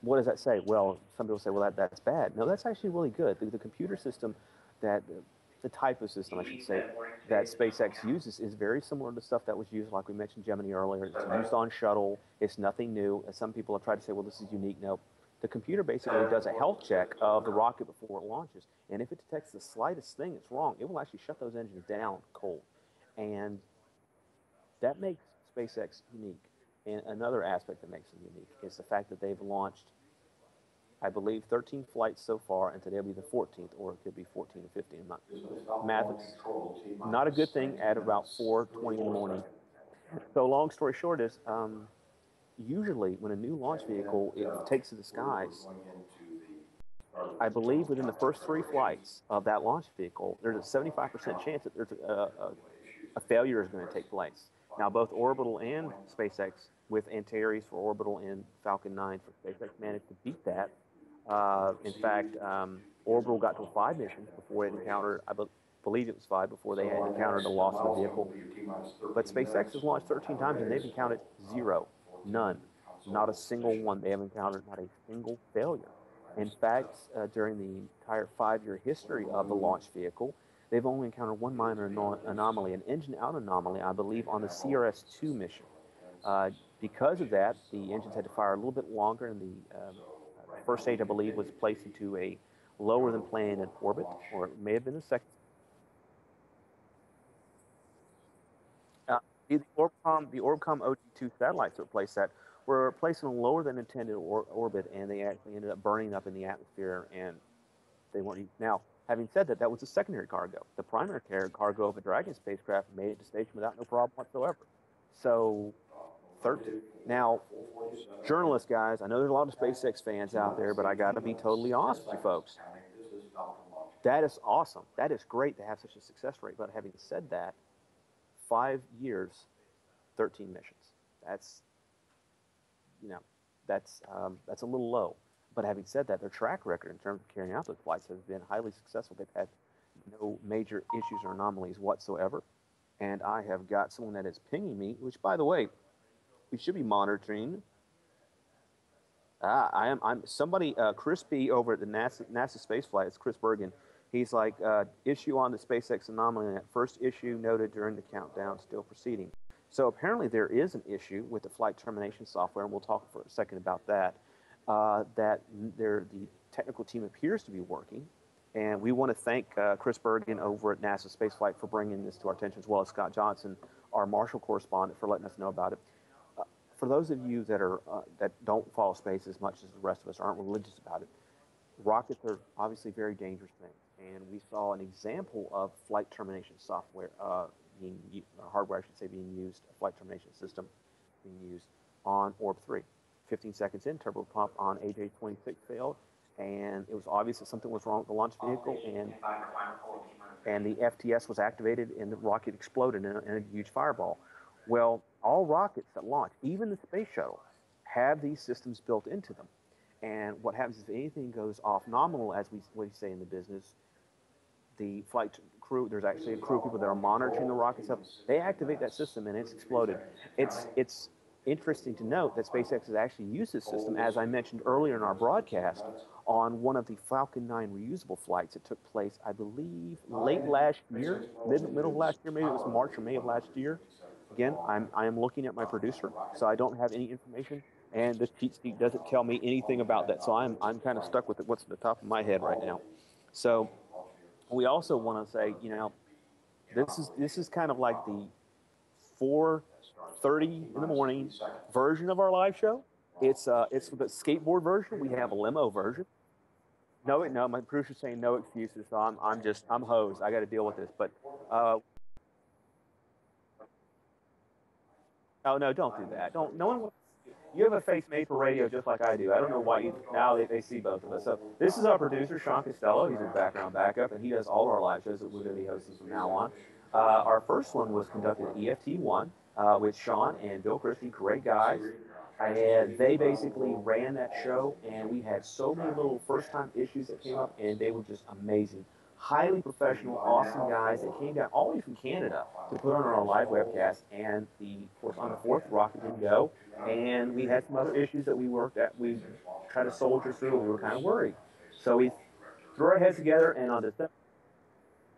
What does that say? Well, some people say, well, that's bad. No, that's actually really good. The computer system the type of system, I should say, that SpaceX uses is very similar to stuff that was used, like we mentioned Gemini earlier. It's used on shuttle. It's nothing new. As some people have tried to say, well, this is unique. No. The computer basically does a health check of the rocket before it launches. And if it detects the slightest thing that's wrong, it will actually shut those engines down cold. And that makes SpaceX unique. And another aspect that makes them unique is the fact that they've launched, I believe, 13 flights so far, and today will be the 14th, or it could be 14 or 15. I'm not math. Not a good thing at about 4:20 in the morning. So long story short is, usually when a new launch vehicle takes to the skies, I believe within the first 3 flights of that launch vehicle, there's a 75% chance that there's a failure is going to take place. Now, both Orbital and SpaceX, with Antares for Orbital and Falcon 9 for SpaceX, managed to beat that. In fact, Orbital got to 5 missions before it encountered, I believe it was 5, before they had encountered a loss in the vehicle. But SpaceX has launched 13 times, and they've encountered 0, none, not a single one. They have encountered not a single failure. In fact, during the entire 5-year history of the launch vehicle, they've only encountered one minor anomaly, an engine-out anomaly, I believe, on the CRS-2 mission. Because of that, the engines had to fire a little bit longer, and the first stage, I believe, was placed into a lower-than-planned orbit, or it may have been the second. The Orbcomm OG-2 satellites that replaced that were placed in a lower-than-intended orbit, and they actually ended up burning up in the atmosphere, and they weren't used. Now, having said that, that was a secondary cargo. The primary cargo of a Dragon spacecraft made it to station without no problem whatsoever. So, now, journalists, guys, I know there's a lot of SpaceX fans out there, but I got to be totally honest with you folks. That is awesome. That is great to have such a success rate. But having said that, 5 years, 13 missions. That's, that's a little low. But having said that, their track record in terms of carrying out those flights has been highly successful. They've had no major issues or anomalies whatsoever. And I have got someone that is pinging me, which, by the way, we should be monitoring. I'm somebody, Chris B. over at the NASA SpaceFlight, it's Chris Bergen. He's like, issue on the SpaceX anomaly, and that first issue noted during the countdown, still proceeding. So apparently there is an issue with the flight termination software, and we'll talk for a second about that. The technical team appears to be working, and we want to thank Chris Bergen over at NASA SpaceFlight for bringing this to our attention, as well as Scott Johnson, our Marshall correspondent, for letting us know about it. For those of you that don't follow space as much as the rest of us, aren't religious about it, rockets are obviously very dangerous things. And we saw an example of flight termination software, hardware, I should say, being used, a flight termination system being used on Orb 3. 15 seconds in, turbopump on AJ-26 failed, and it was obvious that something was wrong with the launch vehicle, and the FTS was activated, and the rocket exploded in a huge fireball. Well, all rockets that launch, even the space shuttle, have these systems built into them. And what happens is if anything goes off nominal, as we say in the business, the flight crew, there's actually a crew of people that are monitoring the rockets up, they activate that system and it's exploded. It's interesting to note that SpaceX has actually used this system, as I mentioned earlier in our broadcast, on one of the Falcon 9 reusable flights that took place, I believe, late last year, middle of last year, maybe it was March or May of last year. Again, I am looking at my producer, so I don't have any information, and this cheat sheet doesn't tell me anything about that, so I'm kind of stuck with what's at the top of my head right now. So we also want to say, this is kind of like the 4:30 in the morning version of our live show. It's the skateboard version. We have a limo version. No, my producer's saying no excuses, so I'm hosed. I got to deal with this, but. Oh no! Don't do that. Don't. No one. you have a face made for radio just like I do. I don't know why now they see both of us. So this is our producer, Sean Costello. He's in background backup, and he does all our live shows that we're going to be hosting from now on. Our first one was conducted at EFT1 with Sean and Bill Christie, great guys. And they basically ran that show, and we had so many little first-time issues that came up, and they were just amazing. Highly professional, awesome guys that came down all the way from Canada to put on our live webcast. And of course, on the fourth, rocket didn't go, and we had some other issues that we worked at. We tried to soldier through. We were kind of worried, so we threw our heads together, and on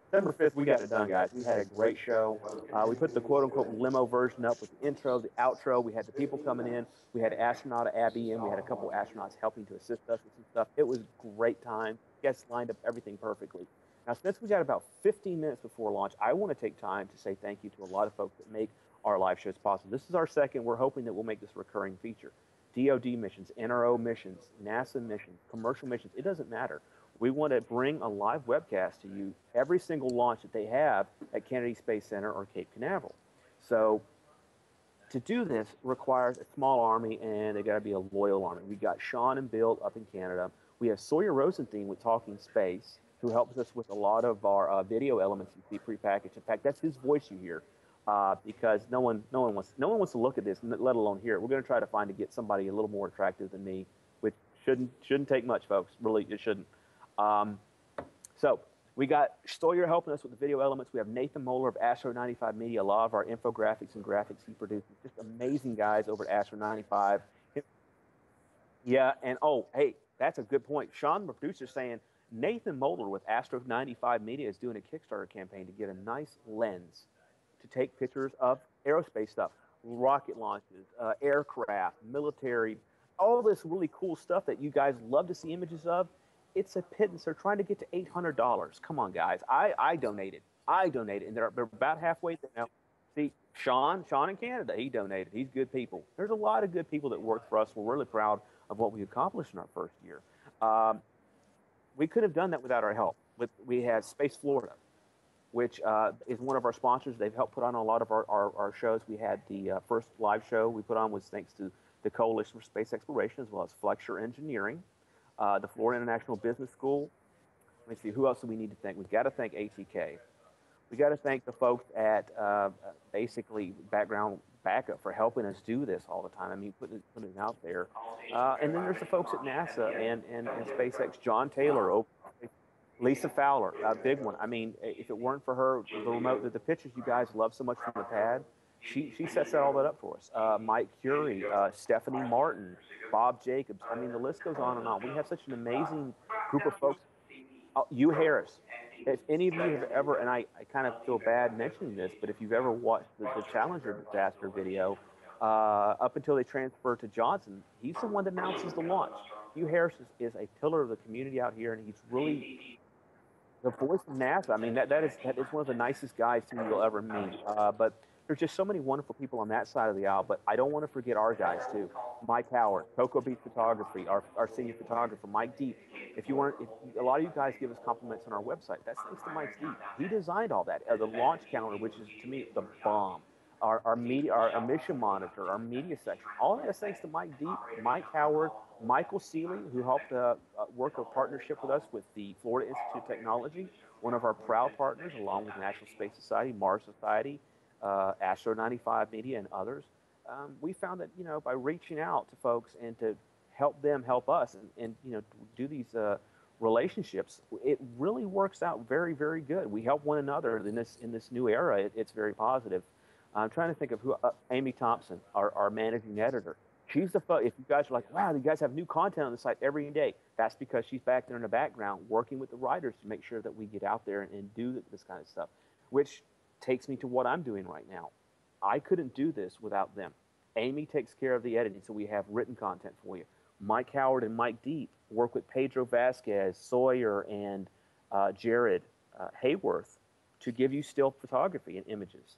December 5th, we got it done, guys. We had a great show. We put the quote-unquote limo version up with the intro, the outro. We had the people coming in. We had astronaut Abby in. We had a couple astronauts helping to assist us with some stuff. It was a great time. Guests lined up everything perfectly. Now, since we got about 15 minutes before launch, I want to take time to say thank you to a lot of folks that make our live shows possible. This is our second. We're hoping that we'll make this a recurring feature. DoD missions, NRO missions, NASA missions, commercial missions, it doesn't matter. We want to bring a live webcast to you every single launch that they have at Kennedy Space Center or Cape Canaveral. So to do this requires a small army, and they got to be a loyal army. We got Sean and Bill up in Canada. We have Sawyer Rosenthal with Talking Space, who helps us with a lot of our video elements you see prepackaged. In fact, that's his voice you hear, because no one wants to look at this, let alone hear it. We're going to try to get somebody a little more attractive than me, which shouldn't take much, folks. Really, it shouldn't. So we got Sawyer helping us with the video elements. We have Nathan Moeller of Astro 95 Media, a lot of our infographics and graphics he produces. Just amazing guys over at Astro 95. Yeah, and oh, hey, that's a good point. Sean, the producer, saying Nathan Moeller with Astro 95 Media is doing a Kickstarter campaign to get a nice lens to take pictures of aerospace stuff, rocket launches, aircraft, military, all this really cool stuff that you guys love to see images of. It's a pittance. They're trying to get to $800. Come on, guys. I donated. And they're about halfway there now. See, Sean in Canada, he donated. He's good people. There's a lot of good people that work for us. We're really proud of what we accomplished in our first year. We could have done that without our help. We have Space Florida, which is one of our sponsors. They've helped put on a lot of our shows. We had the first live show we put on was thanks to the Coalition for Space Exploration, as well as Flexure Engineering. The Florida International Business School. Let me see, who else do we need to thank? We've got to thank ATK. We got to thank the folks at basically Background Backup for helping us do this all the time. I mean, putting it out there. And then there's the folks at NASA and SpaceX, John Taylor, Lisa Fowler, a big one. I mean, if it weren't for her, the pictures you guys love so much from the pad, she sets all that up for us. Mike Curie, Stephanie Martin, Bob Jacobs. I mean, the list goes on and on. We have such an amazing group of folks. Hugh Harris. If any of you have ever, and I kind of feel bad mentioning this, but if you've ever watched the Challenger disaster video, up until they transfer to Johnson, he's the one that announces the launch. Hugh Harris is a pillar of the community out here, and he's really the voice of NASA. I mean, that is one of the nicest guys you'll ever meet. But there's just so many wonderful people on that side of the aisle, but I don't want to forget our guys too. Mike Howard, Cocoa Beach Photography, our senior photographer, Mike Deep. If a lot of you guys give us compliments on our website, that's thanks to Mike Deep. He designed all that. The launch calendar, which is to me the bomb. Our media, our mission monitor, our media section, all of that is thanks to Mike Deep, Mike Howard, Michael Seeley, who helped work a partnership with us with the Florida Institute of Technology, one of our proud partners, along with National Space Society, Mars Society, Astro 95 Media, and others. We found that by reaching out to folks and to help them help us and do these relationships, it really works out very, very good. We help one another in this new era. It's very positive. I'm trying to think of who. Amy Thompson, our managing editor. She's if you guys are like, wow, you guys have new content on the site every day. That's because she's back there in the background working with the writers to make sure that we get out there and do this kind of stuff, which takes me to what I'm doing right now. I couldn't do this without them. Amy takes care of the editing, so we have written content for you. Mike Howard and Mike Deep work with Pedro Vasquez, Sawyer, and Jared Hayworth to give you still photography and images.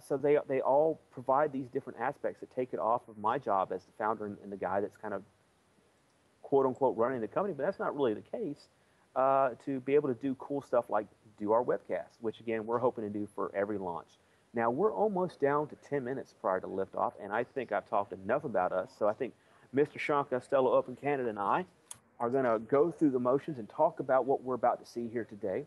So they all provide these different aspects that take it off of my job as the founder and the guy that's kind of quote-unquote running the company, but that's not really the case, to be able to do cool stuff like do our webcast, which, again, we're hoping to do for every launch. Now, we're almost down to 10 minutes prior to liftoff, and I think I've talked enough about us. So I think Mr. Sean Costello up in Canada and I are going to go through the motions and talk about what we're about to see here today.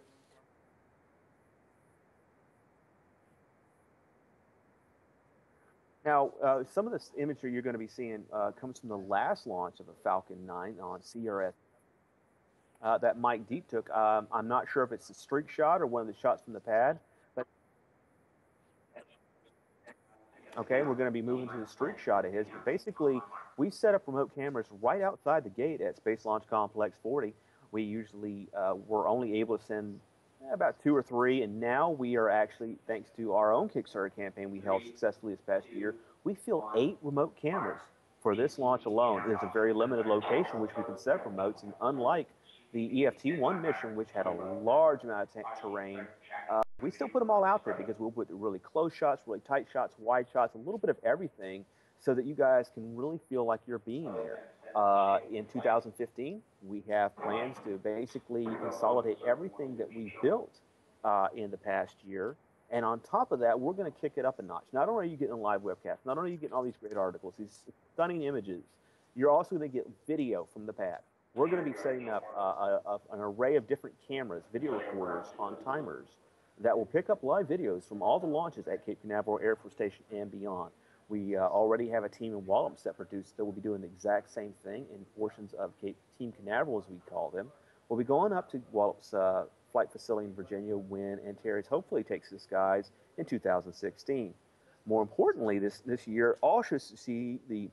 Now, some of this imagery you're going to be seeing comes from the last launch of a Falcon 9 on CRS that Mike Deep took. I'm not sure if it's a streak shot or one of the shots from the pad, but okay, we're going to be moving to the streak shot of his. But basically, we set up remote cameras right outside the gate at Space Launch Complex 40. We usually were only able to send about 2 or 3, and now we are actually, thanks to our own Kickstarter campaign we held successfully this past year, we fill 8 remote cameras for this launch alone. There's a very limited location which we can set remotes, and unlike the EFT-1 mission, which had a large amount of terrain, we still put them all out there because we'll put really close shots, really tight shots, wide shots, a little bit of everything so that you guys can really feel like you're being there. In 2015, we have plans to basically consolidate everything that we built in the past year. And on top of that, we're going to kick it up a notch. Not only are you getting a live webcast, not only are you getting all these great articles, these stunning images, you're also going to get video from the pad. We're going to be setting up an array of different cameras, video recorders on timers that will pick up live videos from all the launches at Cape Canaveral Air Force Station and beyond. We already have a team in Wallops that will be doing the exact same thing in portions of Team Canaveral, as we call them. We'll be going up to Wallops Flight Facility in Virginia when Antares hopefully takes the skies in 2016. More importantly, this year also see the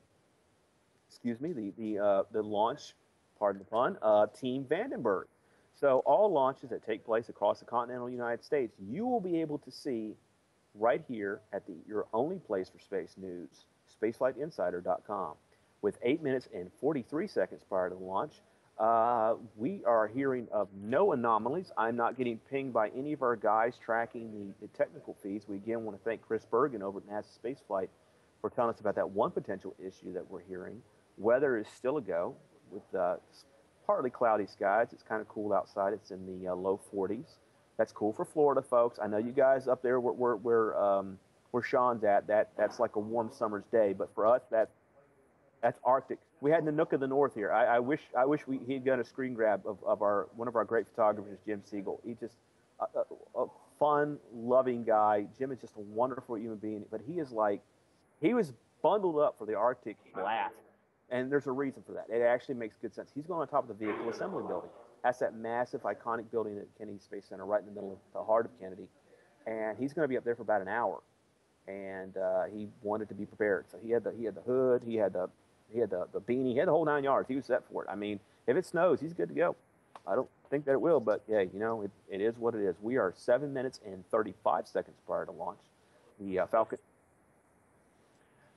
launch, pardon the pun, Team Vandenberg. So all launches that take place across the continental United States, you will be able to see right here at your only place for space news, spaceflightinsider.com. With 8 minutes and 43 seconds prior to the launch, we are hearing of no anomalies. I'm not getting pinged by any of our guys tracking the technical feeds. We again want to thank Chris Bergen over at NASA SpaceFlight for telling us about that one potential issue that we're hearing. Weather is still a go with partly cloudy skies. It's kind of cool outside. It's in the low 40s. That's cool for Florida, folks. I know you guys up there where Sean's at, that's like a warm summer's day, but for us, that's Arctic. We had Nanook of the North here. I wish he'd done a screen grab of one of our great photographers, Jim Siegel. He's just a fun, loving guy. Jim is just a wonderful human being, but he was bundled up for the Arctic blast, and there's a reason for that. It actually makes good sense. He's going on top of the vehicle assembly building. That's that massive, iconic building at Kennedy Space Center, right in the middle of the heart of Kennedy. And he's going to be up there for about an hour. And he wanted to be prepared. So he had the hood, he had the beanie, he had the whole 9 yards. He was set for it. I mean, if it snows, he's good to go. I don't think that it will, but yeah, it is what it is. We are 7 minutes and 35 seconds prior to launch. The Falcon.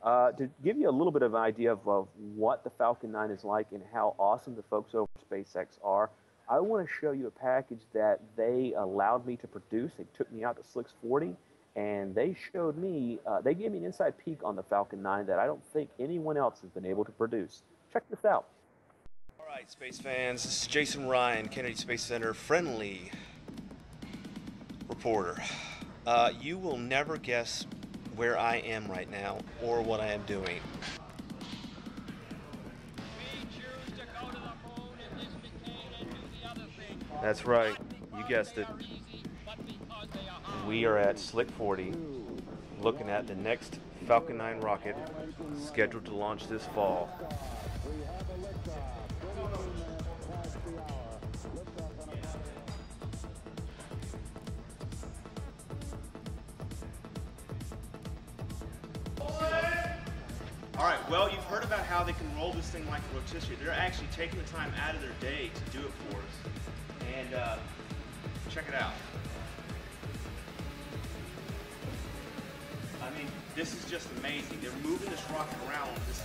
To give you a little bit of an idea of what the Falcon 9 is like and how awesome the folks over at SpaceX are, I want to show you a package that they allowed me to produce. They took me out to Slicks 40, and they showed me, they gave me an inside peek on the Falcon 9 that I don't think anyone else has been able to produce. Check this out. All right, space fans, this is Jason Ryan, Kennedy Space Center friendly reporter. You will never guess where I am right now or what I am doing. That's right, you guessed it. We are at Slick 40, looking at the next Falcon 9 rocket scheduled to launch this fall. All right, well, you've heard about how they can roll this thing like a rotisserie. They're actually taking the time out of their day to do it for us. And check it out. I mean, this is just amazing. They're moving this rocket around, this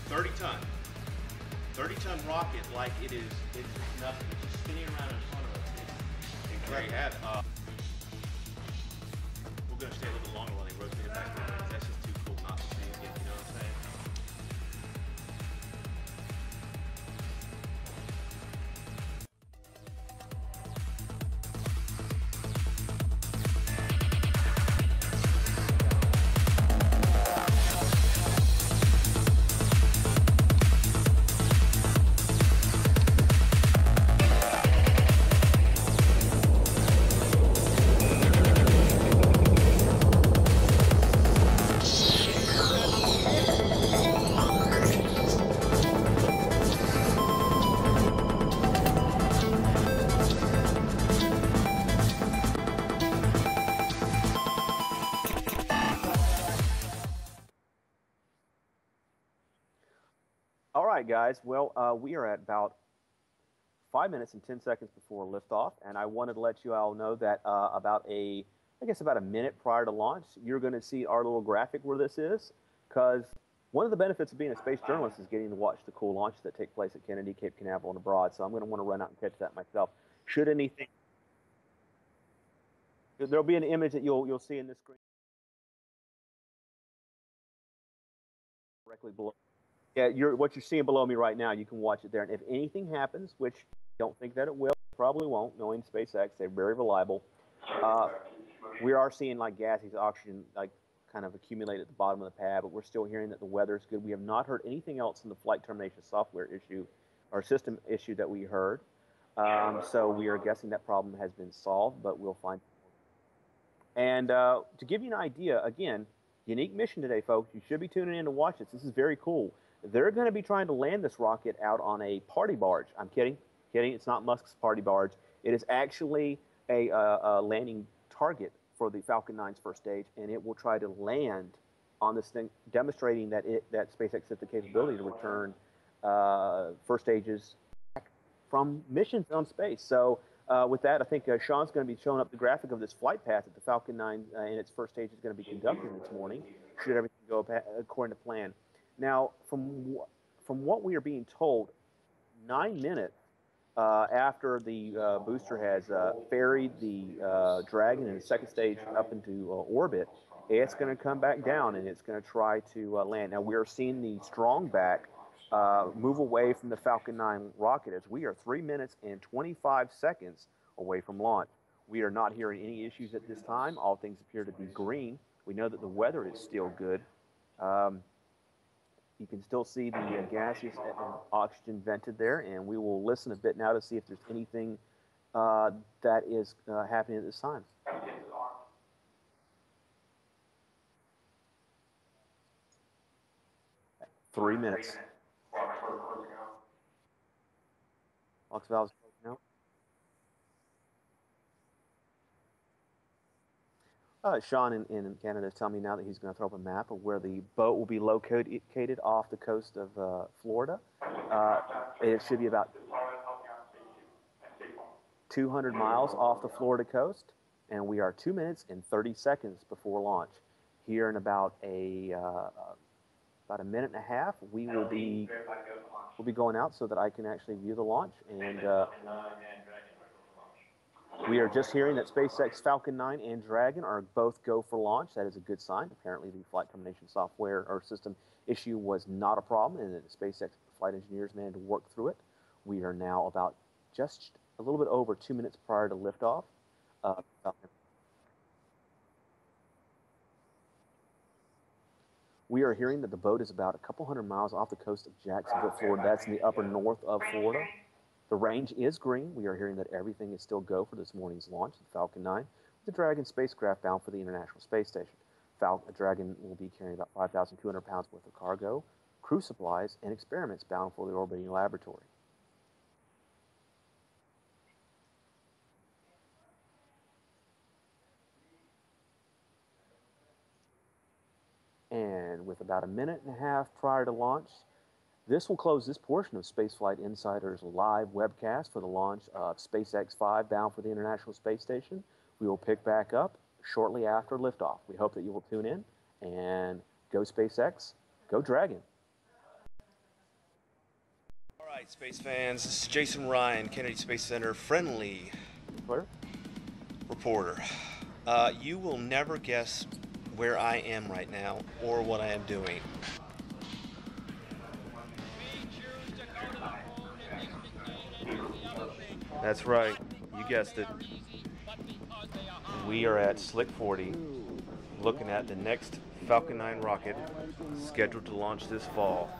30-ton rocket, like it's nothing. It's just spinning around in front of us. It's incredible. We're going to stay a little bit longer while they rotate it back. That's just too cool not to see again, you know what I'm saying? right, guys. Well, we are at about 5 minutes and 10 seconds before liftoff, and I wanted to let you all know that about a minute prior to launch, you're going to see our little graphic where this is, because one of the benefits of being a space journalist is getting to watch the cool launches that take place at Kennedy, Cape Canaveral, and abroad. So I'm going to want to run out and catch that myself. Should anything, there'll be an image that you'll see in this screen directly below. Yeah, what you're seeing below me right now, you can watch it there. And if anything happens, which I don't think that it will, probably won't, knowing SpaceX, they're very reliable. We are seeing like gaseous oxygen like kind of accumulate at the bottom of the pad, but we're still hearing that the weather is good. We have not heard anything else in the flight termination software issue or system issue that we heard. So we are guessing that problem has been solved, but we'll find. And to give you an idea, again, unique mission today, folks. You should be tuning in to watch this. This is very cool. They're going to be trying to land this rocket out on a party barge. I'm kidding. Kidding. It's not Musk's party barge. It is actually a landing target for the Falcon 9's first stage, and it will try to land on this thing, demonstrating that SpaceX has the capability to return first stages back from missions on space. So with that, I think Sean's going to be showing up the graphic of this flight path that the Falcon 9 in its first stage is going to be conducting this morning, should everything go according to plan. Now, from what we are being told, 9 minutes after the booster has ferried the Dragon in the second stage up into orbit, it's going to come back down and it's going to try to land. Now, we are seeing the strong back move away from the Falcon 9 rocket as we are 3 minutes and 25 seconds away from launch. We are not hearing any issues at this time. All things appear to be green. We know that the weather is still good. You can still see the gaseous oxygen vented there, and we will listen a bit now to see if there's anything that is happening at this time. 3 minutes. Box valves closing out. Sean in Canada is telling me now that he's going to throw up a map of where the boat will be located off the coast of Florida. It should be about 200 miles off the Florida coast, and we are 2 minutes and 30 seconds before launch. Here in about a minute and a half, we'll be going out so that I can actually view the launch. And we are just hearing that SpaceX Falcon 9 and Dragon are both go for launch. That is a good sign. Apparently, the flight termination software or system issue was not a problem, and the SpaceX flight engineers managed to work through it. We are now about just a little bit over 2 minutes prior to liftoff. We are hearing that the boat is about a couple hundred miles off the coast of Jacksonville, Florida. That's in the upper north of Florida. The range is green. We are hearing that everything is still go for this morning's launch, the Falcon 9, with the Dragon spacecraft bound for the International Space Station. Dragon will be carrying about 5,200 pounds worth of cargo, crew supplies, and experiments bound for the orbiting laboratory. And with about a minute and a half prior to launch, this will close this portion of SpaceFlight Insider's live webcast for the launch of SpaceX-5 bound for the International Space Station. We will pick back up shortly after liftoff. We hope that you will tune in and go SpaceX, go Dragon. All right, space fans, this is Jason Rhian, Kennedy Space Center friendly reporter. You will never guess where I am right now or what I am doing. That's right, you guessed it. We are at Slick 40, looking at the next Falcon 9 rocket scheduled to launch this fall.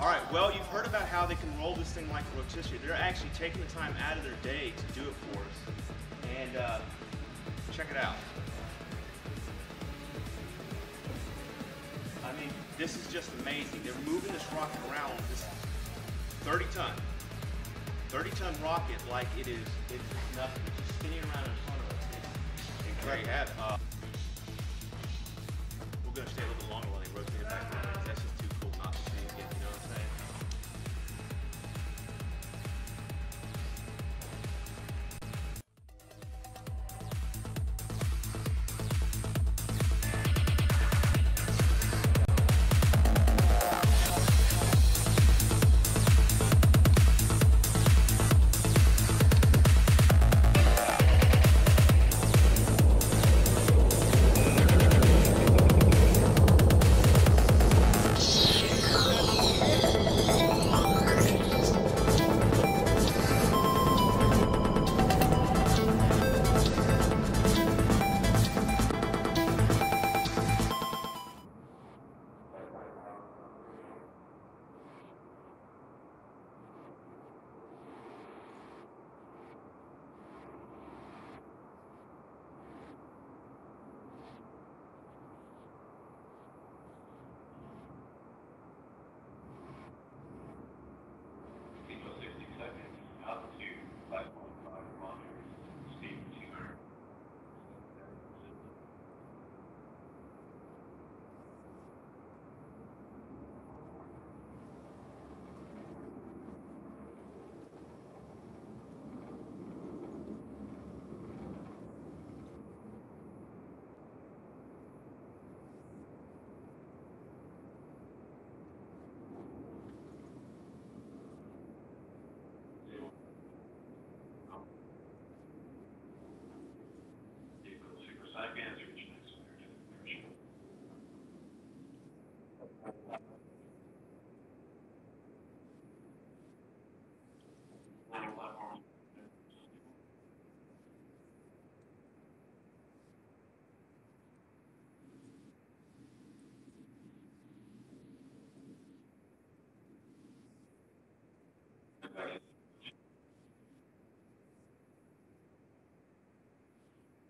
All right, well, you've heard about how they can roll this thing like a rotisserie. They're actually taking the time out of their day to do it for us. And check it out. I mean, this is just amazing. They're moving this rocket around with this 30-ton 30-ton rocket like it's nothing. It's just spinning around in front of us. There you have it. We're going to stay a little bit longer while they rotate it back around. That's just too cool not to see again, you know what I'm saying?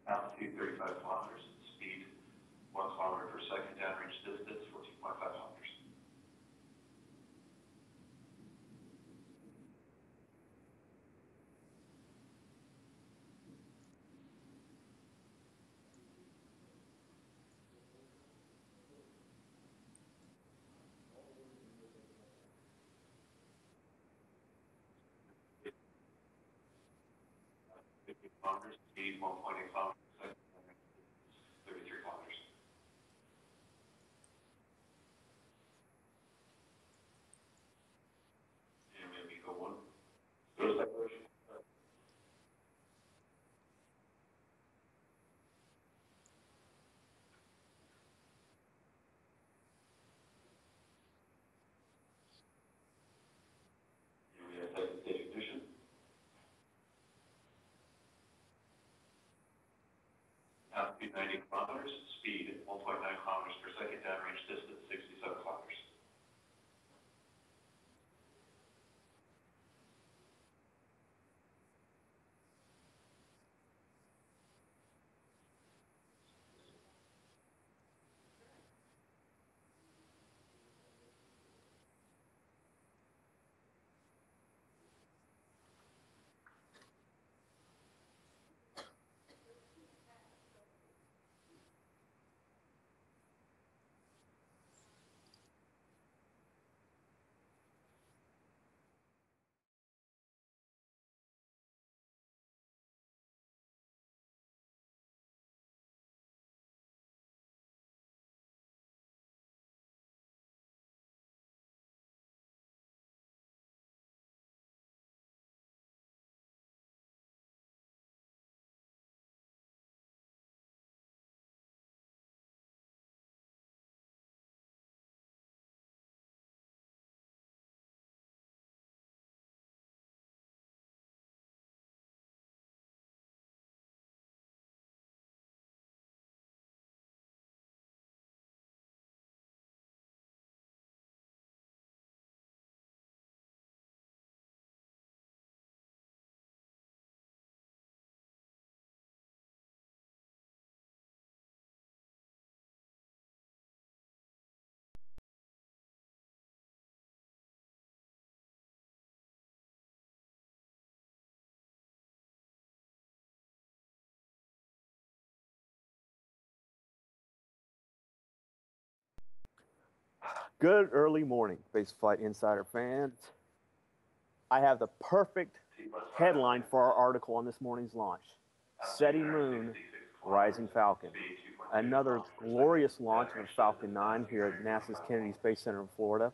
Altitude 35 kilometers, speed 1 kilometer per second, downrange distance 14.5 kilometers. Kilometers, speed 1.8 kilometers per second, 33 kilometers. And maybe go one. Go to separation. And we have second stage ignition. Altitude 90 kilometers, speed 1.9 kilometers per second, downrange distance 67 kilometers. Good early morning, SpaceFlight Insider fans. I have the perfect headline for our article on this morning's launch. Setting Moon, Rising Falcon. Another glorious launch of Falcon 9 here at NASA's Kennedy Space Center in Florida.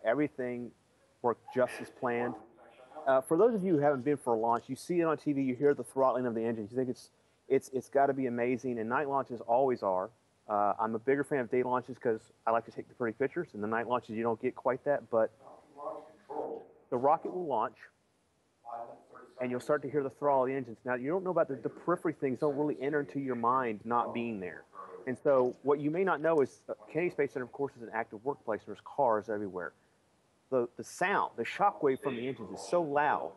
Everything worked just as planned. For those of you who haven't been for a launch, you see it on TV, you hear the throttling of the engines, you think it's got to be amazing, and night launches always are. I'm a bigger fan of day launches because I like to take the pretty pictures, and the night launches you don't get quite that, but the rocket will launch, and you'll start to hear the throttle of the engines. Now, you don't know about the periphery things don't really enter into your mind not being there. And so what you may not know is Kennedy Space Center, of course, is an active workplace, and there's cars everywhere. The sound, the shock wave from the engines is so loud,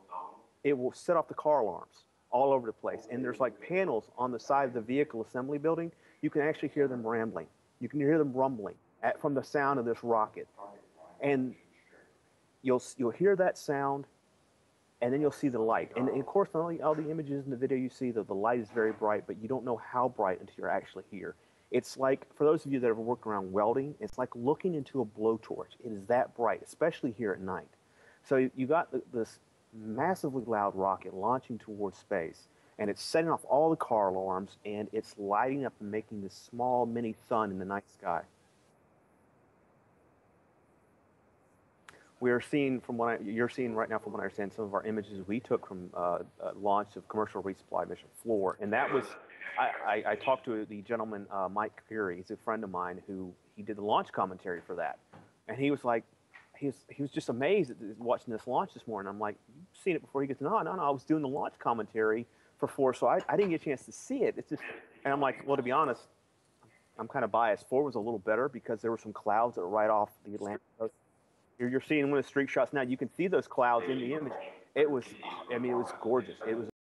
it will set off the car alarms all over the place. And there's like panels on the side of the vehicle assembly building. You can actually hear them rambling. You can hear them rumbling from the sound of this rocket. And you'll hear that sound, and then you'll see the light. And of course, not only all the images in the video you see, the light is very bright, but you don't know how bright until you're actually here. It's like, for those of you that have worked around welding, it's like looking into a blowtorch. It is that bright, especially here at night. So you got this massively loud rocket launching towards space, and it's setting off all the car alarms, and it's lighting up and making this small mini sun in the night sky. We are seeing, you're seeing right now, from what I understand, some of our images we took from launch of Commercial Resupply Mission 4, and that was, I talked to the gentleman, Mike Curie. He's a friend of mine who he did the launch commentary for that, and he was like, he was just amazed at watching this launch this morning. I'm like, you've seen it before? He goes, no, I was doing the launch commentary for 4, so I didn't get a chance to see it. It's just, and I'm like, well, to be honest, I'm kind of biased. 4 was a little better because there were some clouds that were right off the Atlantic coast. You're seeing one of the streak shots now. You can see those clouds in the image. It was, I mean, it was gorgeous. It was